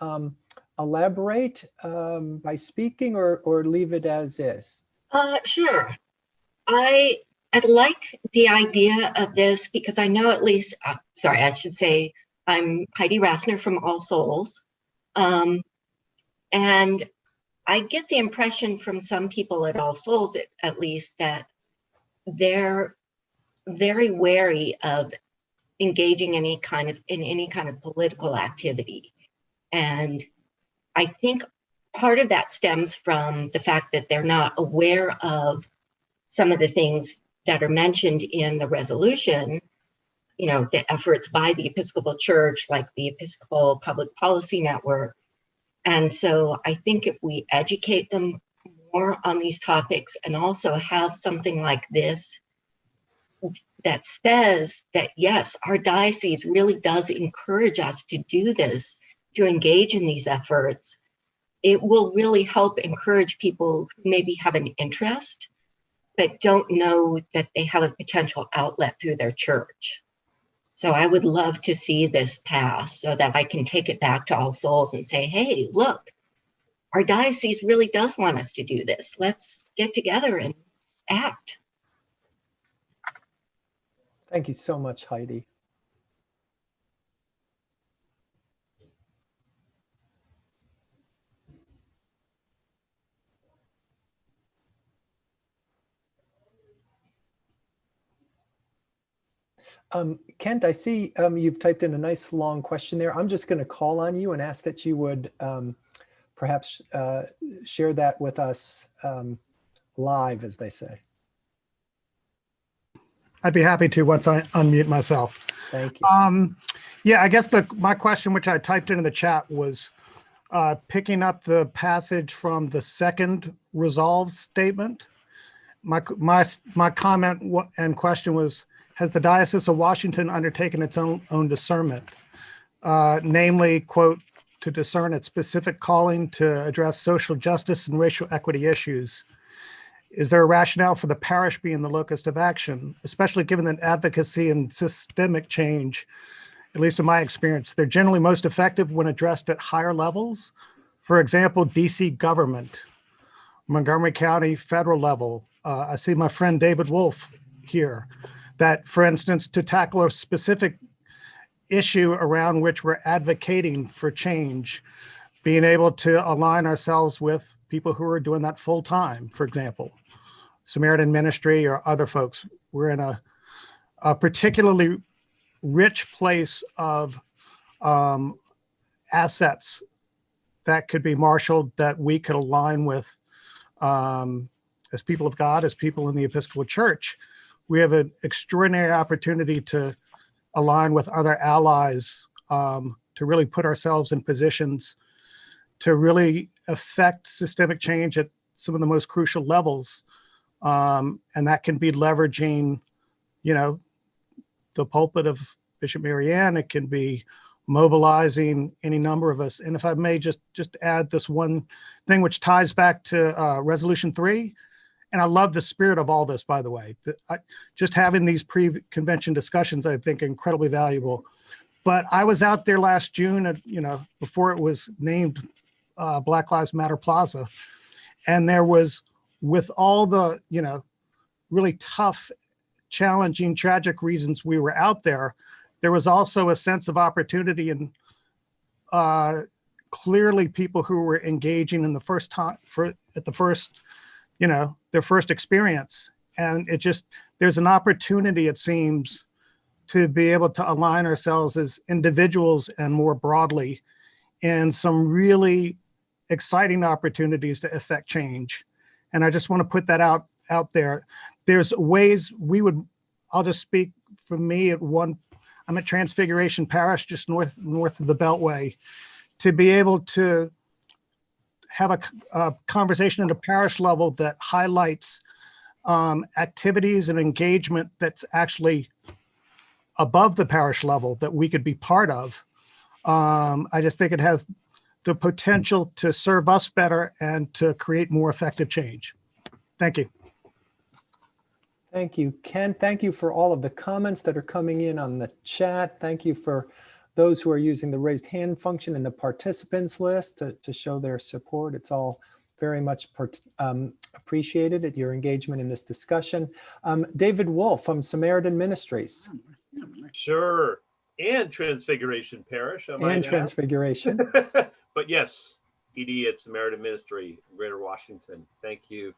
Speaker 1: elaborate by speaking or leave it as is?
Speaker 5: Sure. I like the idea of this because I know at least, sorry, I should say I'm Heidi Rassner from All Souls. And I get the impression from some people at All Souls, at least, that they're very wary of engaging in any kind of political activity. And I think part of that stems from the fact that they're not aware of some of the things that are mentioned in the resolution, you know, the efforts by the Episcopal Church, like the Episcopal Public Policy Network. And so I think if we educate them more on these topics and also have something like this that says that, yes, our diocese really does encourage us to do this, to engage in these efforts, it will really help encourage people who maybe have an interest, but don't know that they have a potential outlet through their church. So I would love to see this pass so that I can take it back to All Souls and say, hey, look, our diocese really does want us to do this. Let's get together and act.
Speaker 1: Thank you so much, Heidi. Kent, I see you've typed in a nice long question there. I'm just going to call on you and ask that you would perhaps share that with us live, as they say.
Speaker 22: I'd be happy to once I unmute myself.
Speaker 1: Thank you.
Speaker 22: Yeah, I guess my question, which I typed into the chat, was picking up the passage from the second resolve statement. My comment and question was, has the Diocese of Washington undertaken its own discernment, namely, quote, to discern its specific calling to address social justice and racial equity issues? Is there a rationale for the parish being the locus of action, especially given that advocacy and systemic change, at least in my experience, they're generally most effective when addressed at higher levels? For example, DC government, Montgomery County, federal level. I see my friend David Wolf here, that, for instance, to tackle a specific issue around which we're advocating for change, being able to align ourselves with people who are doing that full time, for example, Samaritan Ministry or other folks. We're in a particularly rich place of assets that could be marshaled, that we could align with as people of God, as people in the Episcopal Church. We have an extraordinary opportunity to align with other allies, to really put ourselves in positions to really affect systemic change at some of the most crucial levels. And that can be leveraging, you know, the pulpit of Bishop Marianne. It can be mobilizing any number of us. And if I may just add this one thing, which ties back to Resolution 3. And I love the spirit of all this, by the way. Just having these pre-convention discussions, I think, incredibly valuable. But I was out there last June, you know, before it was named Black Lives Matter Plaza. And there was, with all the, you know, really tough, challenging, tragic reasons we were out there there was also a sense of opportunity and clearly people who were engaging in the first time at the first, their first experience. And there's an opportunity, it seems, to be able to align ourselves as individuals and more broadly in some really exciting opportunities to affect change. And I just want to put that out there. There's ways I'll just speak for me I'm at Transfiguration Parish, just north of the Beltway, to be able to have a conversation at a parish level that highlights activities and engagement that's actually above the parish level that we could be part of. I just think it has the potential to serve us better and to create more effective change. Thank you.
Speaker 1: Thank you, Ken. Thank you for all of the comments that are coming in on the chat. Thank you for those who are using the raised hand function in the participants list to show their support. It's all very much appreciated at your engagement in this discussion. David Wolf from Samaritan Ministries.
Speaker 6: Sure, and Transfiguration Parish.
Speaker 1: And Transfiguration.
Speaker 6: But yes, ED at Samaritan Ministry, Greater Washington. Thank you.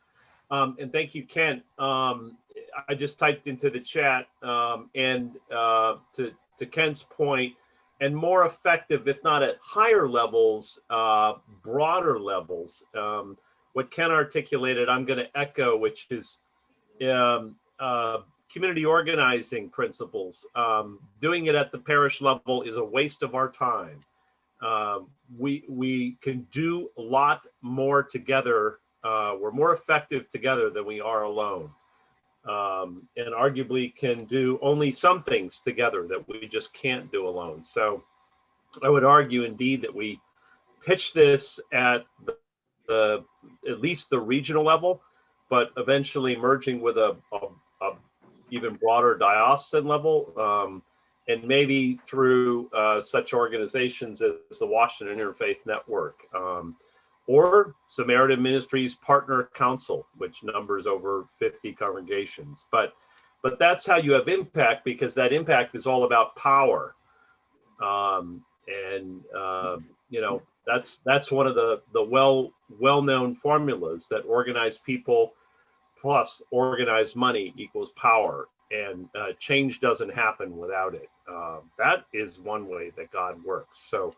Speaker 6: And thank you, Kent. I just typed into the chat and to Kent's point, and more effective, if not at higher levels, broader levels. What Ken articulated, I'm going to echo, which is community organizing principles. Doing it at the parish level is a waste of our time. We can do a lot more together. We're more effective together than we are alone. And arguably can do only some things together that we just can't do alone. So I would argue indeed that we pitch this at at least the regional level, but eventually merging with a even broader diocesan level, and maybe through such organizations as the Washington Interfaith Network, or Samaritan Ministries Partner Council, which numbers over 50 congregations. But that's how you have impact, because that impact is all about power. That's one of the well-known formulas, that organized people plus organized money equals power, and change doesn't happen without it. That is one way that God works. So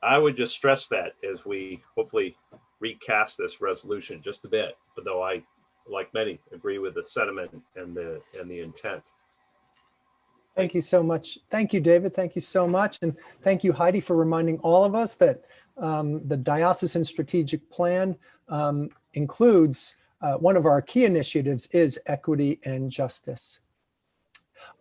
Speaker 6: I would just stress that as we hopefully recast this resolution just a bit, but though I, like many, agree with the sentiment and the intent.
Speaker 1: Thank you so much. Thank you, David. Thank you so much. And thank you, Heidi, for reminding all of us that the Diocesan Strategic Plan includes one of our key initiatives is equity and justice.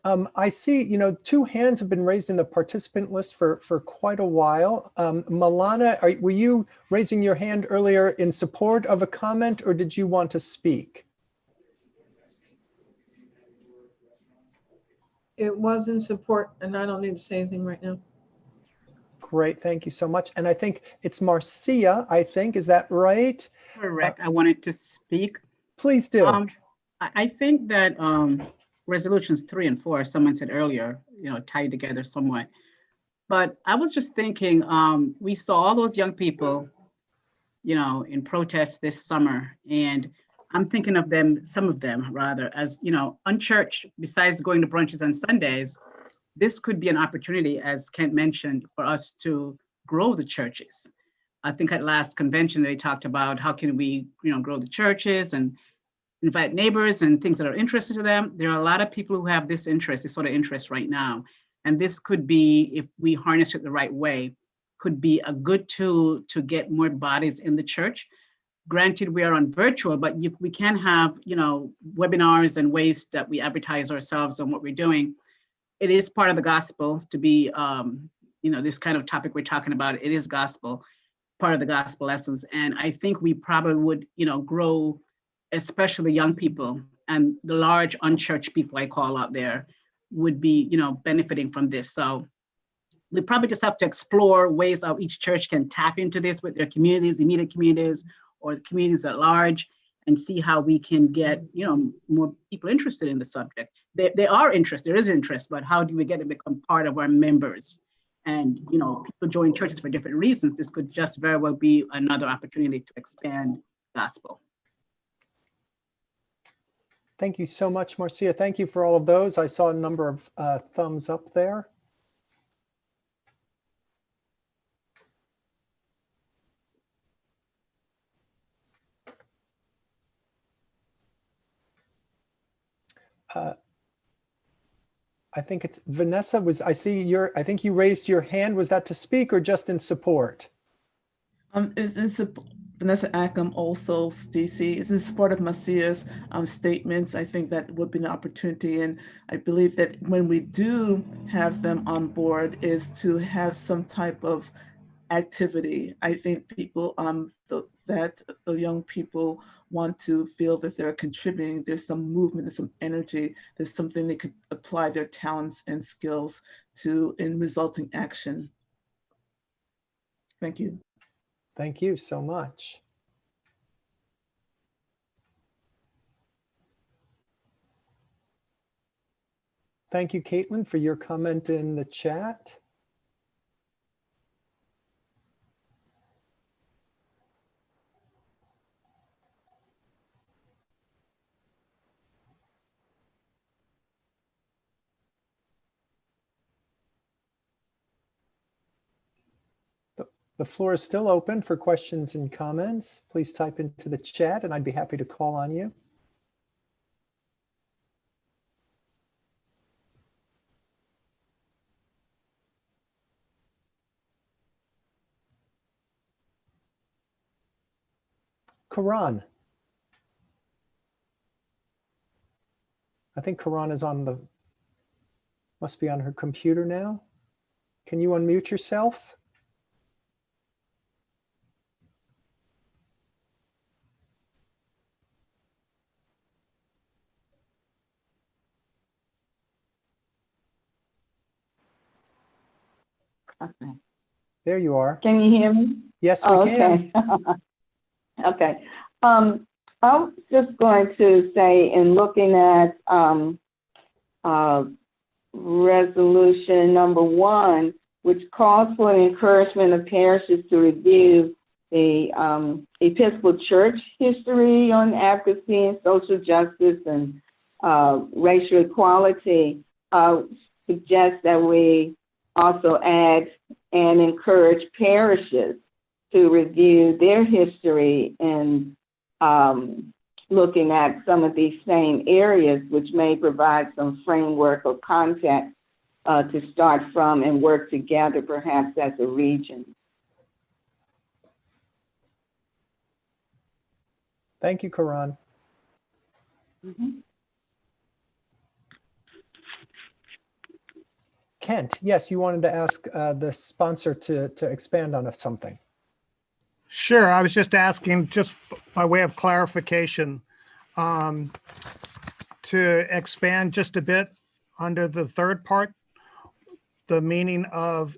Speaker 1: I see, 2 hands have been raised in the participant list for quite a while. Milana, were you raising your hand earlier in support of a comment, or did you want to speak?
Speaker 14: It was in support, and I don't need to say anything right now.
Speaker 1: Great, thank you so much. And I think it's Marcia, is that right?
Speaker 8: Correct. I wanted to speak.
Speaker 1: Please do.
Speaker 8: I think that resolutions 3 and 4, someone said earlier, tied together somewhat. But I was just thinking, we saw all those young people, in protest this summer, and I'm thinking of them, some of them rather, as, unchurched, besides going to brunches on Sundays. This could be an opportunity, as Kent mentioned, for us to grow the churches. I think at last convention, they talked about how can we, grow the churches and invite neighbors and things that are interested to them. There are a lot of people who have this sort of interest right now. And this could be, if we harness it the right way, could be a good tool to get more bodies in the church. Granted, we are on virtual, but we can have, webinars and ways that we advertise ourselves on what we're doing. It is part of the gospel to be, this kind of topic we're talking about. It is gospel, part of the gospel essence. And I think we probably would, grow, especially young people and the large unchurched people I call out there would be, benefiting from this. So we probably just have to explore ways how each church can tap into this with their communities, immediate communities, or the communities at large, and see how we can get, more people interested in the subject. They are interested, there is interest, but how do we get to become part of our members? And, people join churches for different reasons. This could just very well be another opportunity to expand gospel.
Speaker 1: Thank you so much, Marcia. Thank you for all of those. I saw a number of thumbs up there. I think it's Vanessa. I think you raised your hand. Was that to speak or just in support?
Speaker 17: It's Vanessa Ackham, also DC, is in support of Marcia's statements. I think that would be an opportunity. And I believe that when we do have them on board is to have some type of activity. I think people, that the young people want to feel that they're contributing. There's some movement, there's some energy, there's something they could apply their talents and skills to in resulting action. Thank you.
Speaker 1: Thank you so much. Thank you, Caitlin, for your comment in the chat. The floor is still open for questions and comments. Please type into the chat and I'd be happy to call on you. Karan. I think Karan is must be on her computer now. Can you unmute yourself?
Speaker 7: Okay.
Speaker 1: There you are.
Speaker 7: Can you hear me?
Speaker 1: Yes, we can.
Speaker 7: Okay. I was just going to say, in looking at resolution number 1, which calls for the encouragement of parishes to review the Episcopal Church history on advocacy and social justice and racial equality, suggests that we also add and encourage parishes to review their history and looking at some of these same areas, which may provide some framework or context to start from and work together, perhaps as a region.
Speaker 1: Thank you, Karan. Kent, yes, you wanted to ask the sponsor to expand on something.
Speaker 22: Sure, I was just asking, just by way of clarification, to expand just a bit under the third part, the meaning of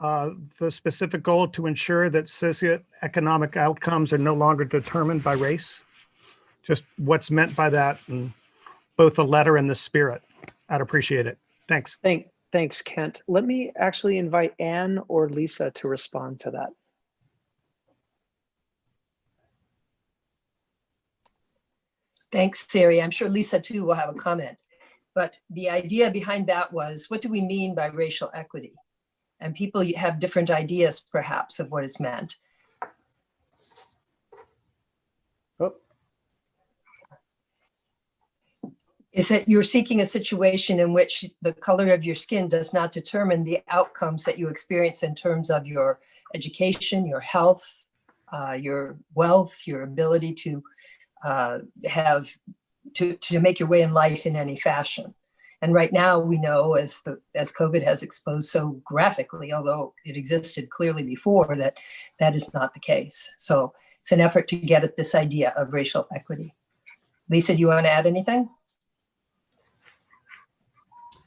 Speaker 22: the specific goal to ensure that socioeconomic outcomes are no longer determined by race. Just what's meant by that, and both the letter and the spirit. I'd appreciate it. Thanks.
Speaker 19: Thanks, Kent. Let me actually invite Anne or Lisa to respond to that.
Speaker 20: Thanks, Sari. I'm sure Lisa too will have a comment. But the idea behind that was, what do we mean by racial equity? And people have different ideas, perhaps, of what is meant. Is that you're seeking a situation in which the color of your skin does not determine the outcomes that you experience in terms of your education, your health, your wealth, your ability to to make your way in life in any fashion. And right now we know, as COVID has exposed so graphically, although it existed clearly before, that is not the case. So it's an effort to get at this idea of racial equity. Lisa, do you want to add anything?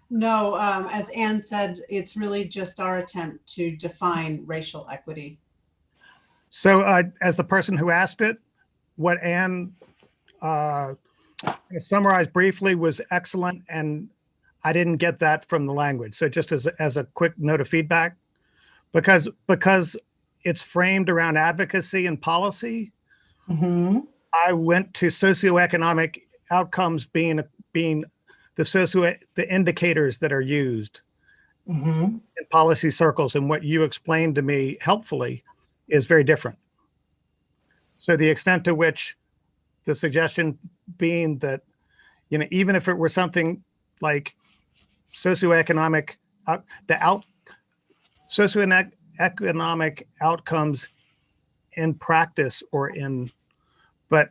Speaker 9: No, as Anne said, it's really just our attempt to define racial equity.
Speaker 22: So as the person who asked it, what Anne summarized briefly was excellent, and I didn't get that from the language. So just as a quick note of feedback, because it's framed around advocacy and policy, I went to socioeconomic outcomes being the indicators that are used in policy circles, and what you explained to me helpfully is very different. So the extent to which the suggestion being that, even if it were something like socioeconomic outcomes in practice but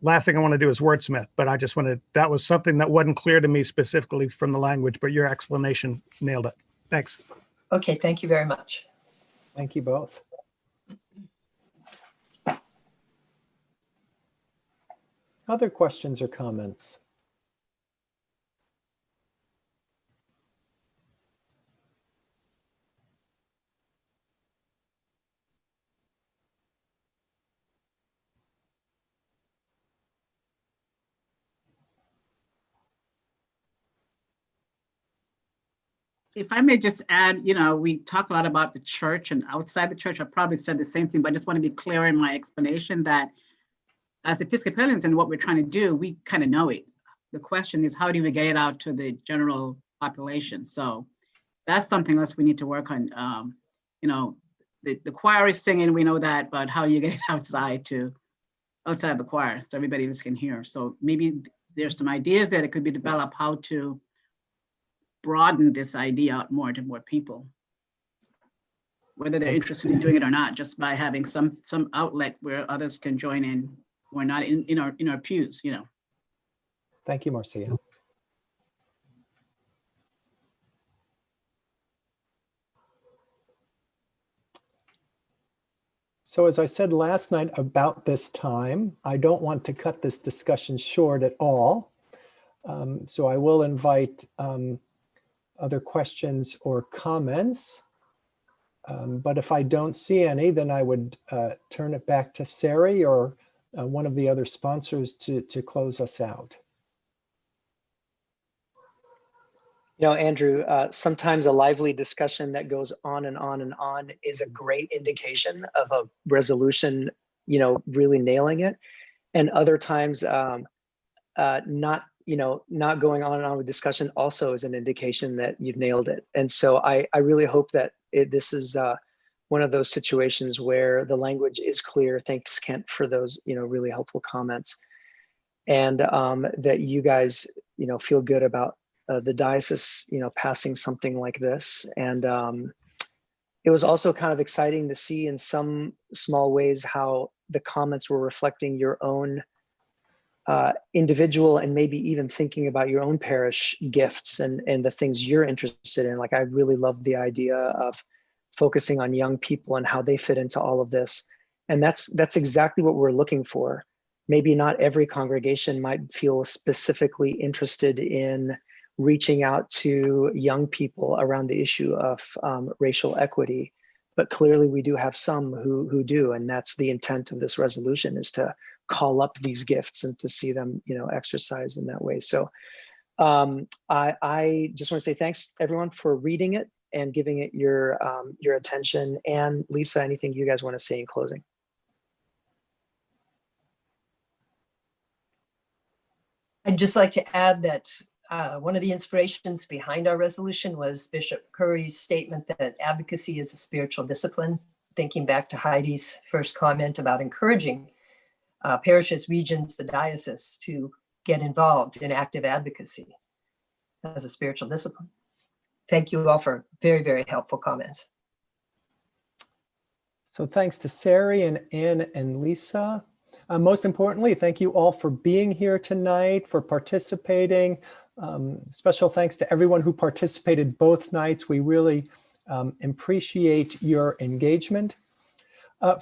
Speaker 22: last thing I want to do is wordsmith, but I just wanted, that was something that wasn't clear to me specifically from the language, but your explanation nailed it. Thanks.
Speaker 20: Okay, thank you very much.
Speaker 1: Thank you both. Other questions or comments?
Speaker 8: If I may just add, we talk a lot about the church and outside the church. I probably said the same thing, but I just want to be clear in my explanation that as Episcopalians and what we're trying to do, we kind of know it. The question is, how do we get it out to the general population? So that's something else we need to work on. The choir is singing, we know that, but how do you get it outside of the choir so everybody else can hear? So maybe there's some ideas that it could be developed how to broaden this idea out more to more people, whether they're interested in doing it or not, just by having some outlet where others can join in. We're not in our pews,
Speaker 1: Thank you, Marcia. So as I said last night about this time, I don't want to cut this discussion short at all. So I will invite other questions or comments. But if I don't see any, then I would turn it back to Sari or one of the other sponsors to close us out.
Speaker 19: Andrew, sometimes a lively discussion that goes on and on and on is a great indication of a resolution, really nailing it. And other times, not going on and on with discussion also is an indication that you've nailed it. And so I really hope that this is one of those situations where the language is clear. Thanks, Kent, for those, really helpful comments. And that you guys, feel good about the diocese, passing something like this. And it was also kind of exciting to see in some small ways how the comments were reflecting your own individual and maybe even thinking about your own parish gifts and the things you're interested in. Like, I really love the idea of focusing on young people and how they fit into all of this. And that's exactly what we're looking for. Maybe not every congregation might feel specifically interested in reaching out to young people around the issue of racial equity, but clearly we do have some who do, and that's the intent of this resolution, is to call up these gifts and to see them, exercised in that way. So I just want to say thanks everyone for reading it and giving it your attention. And Lisa, anything you guys want to say in closing?
Speaker 20: I'd just like to add that one of the inspirations behind our resolution was Bishop Curry's statement that advocacy is a spiritual discipline, thinking back to Heidi's first comment about encouraging parishes, regions, the diocese to get involved in active advocacy as a spiritual discipline. Thank you all for very, very helpful comments.
Speaker 1: So thanks to Sari and Ann and Lisa. Most importantly, thank you all for being here tonight, for participating. Special thanks to everyone who participated both nights. We really appreciate your engagement.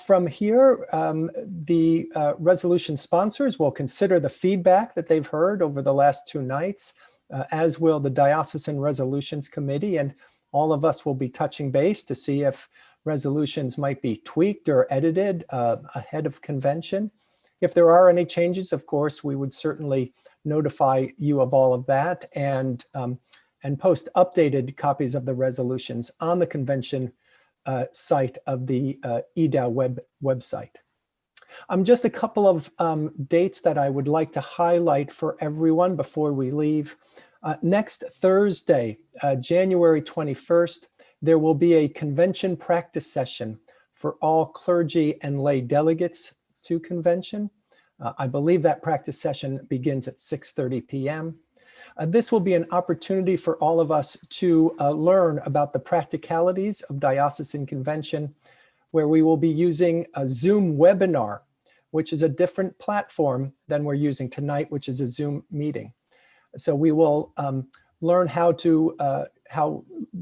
Speaker 1: From here, the resolution sponsors will consider the feedback that they've heard over the last two nights, as will the Diocesan Resolutions Committee, and all of us will be touching base to see if resolutions might be tweaked or edited ahead of convention. If there are any changes, of course, we would certainly notify you of all of that and post updated copies of the resolutions on the convention site of the EDAW website. Just a couple of dates that I would like to highlight for everyone before we leave. Next Thursday, January 21st, there will be a convention practice session for all clergy and lay delegates to convention. I believe that practice session begins at 6:30 p.m. This will be an opportunity for all of us to learn about the practicalities of diocesan convention, where we will be using a Zoom webinar, which is a different platform than we're using tonight, which is a Zoom meeting. So we will learn how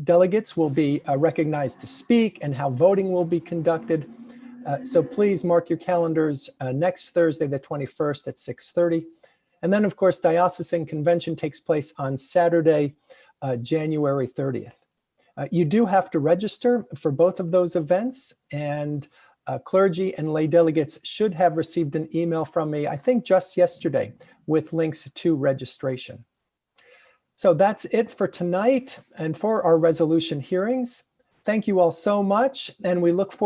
Speaker 1: delegates will be recognized to speak and how voting will be conducted. So please mark your calendars next Thursday, the 21st at 6:30. And then, of course, Diocesan Convention takes place on Saturday, January 30th. You do have to register for both of those events, and clergy and lay delegates should have received an email from me, I think just yesterday, with links to registration. So that's it for tonight and for our resolution hearings. Thank you all so much, and we look forward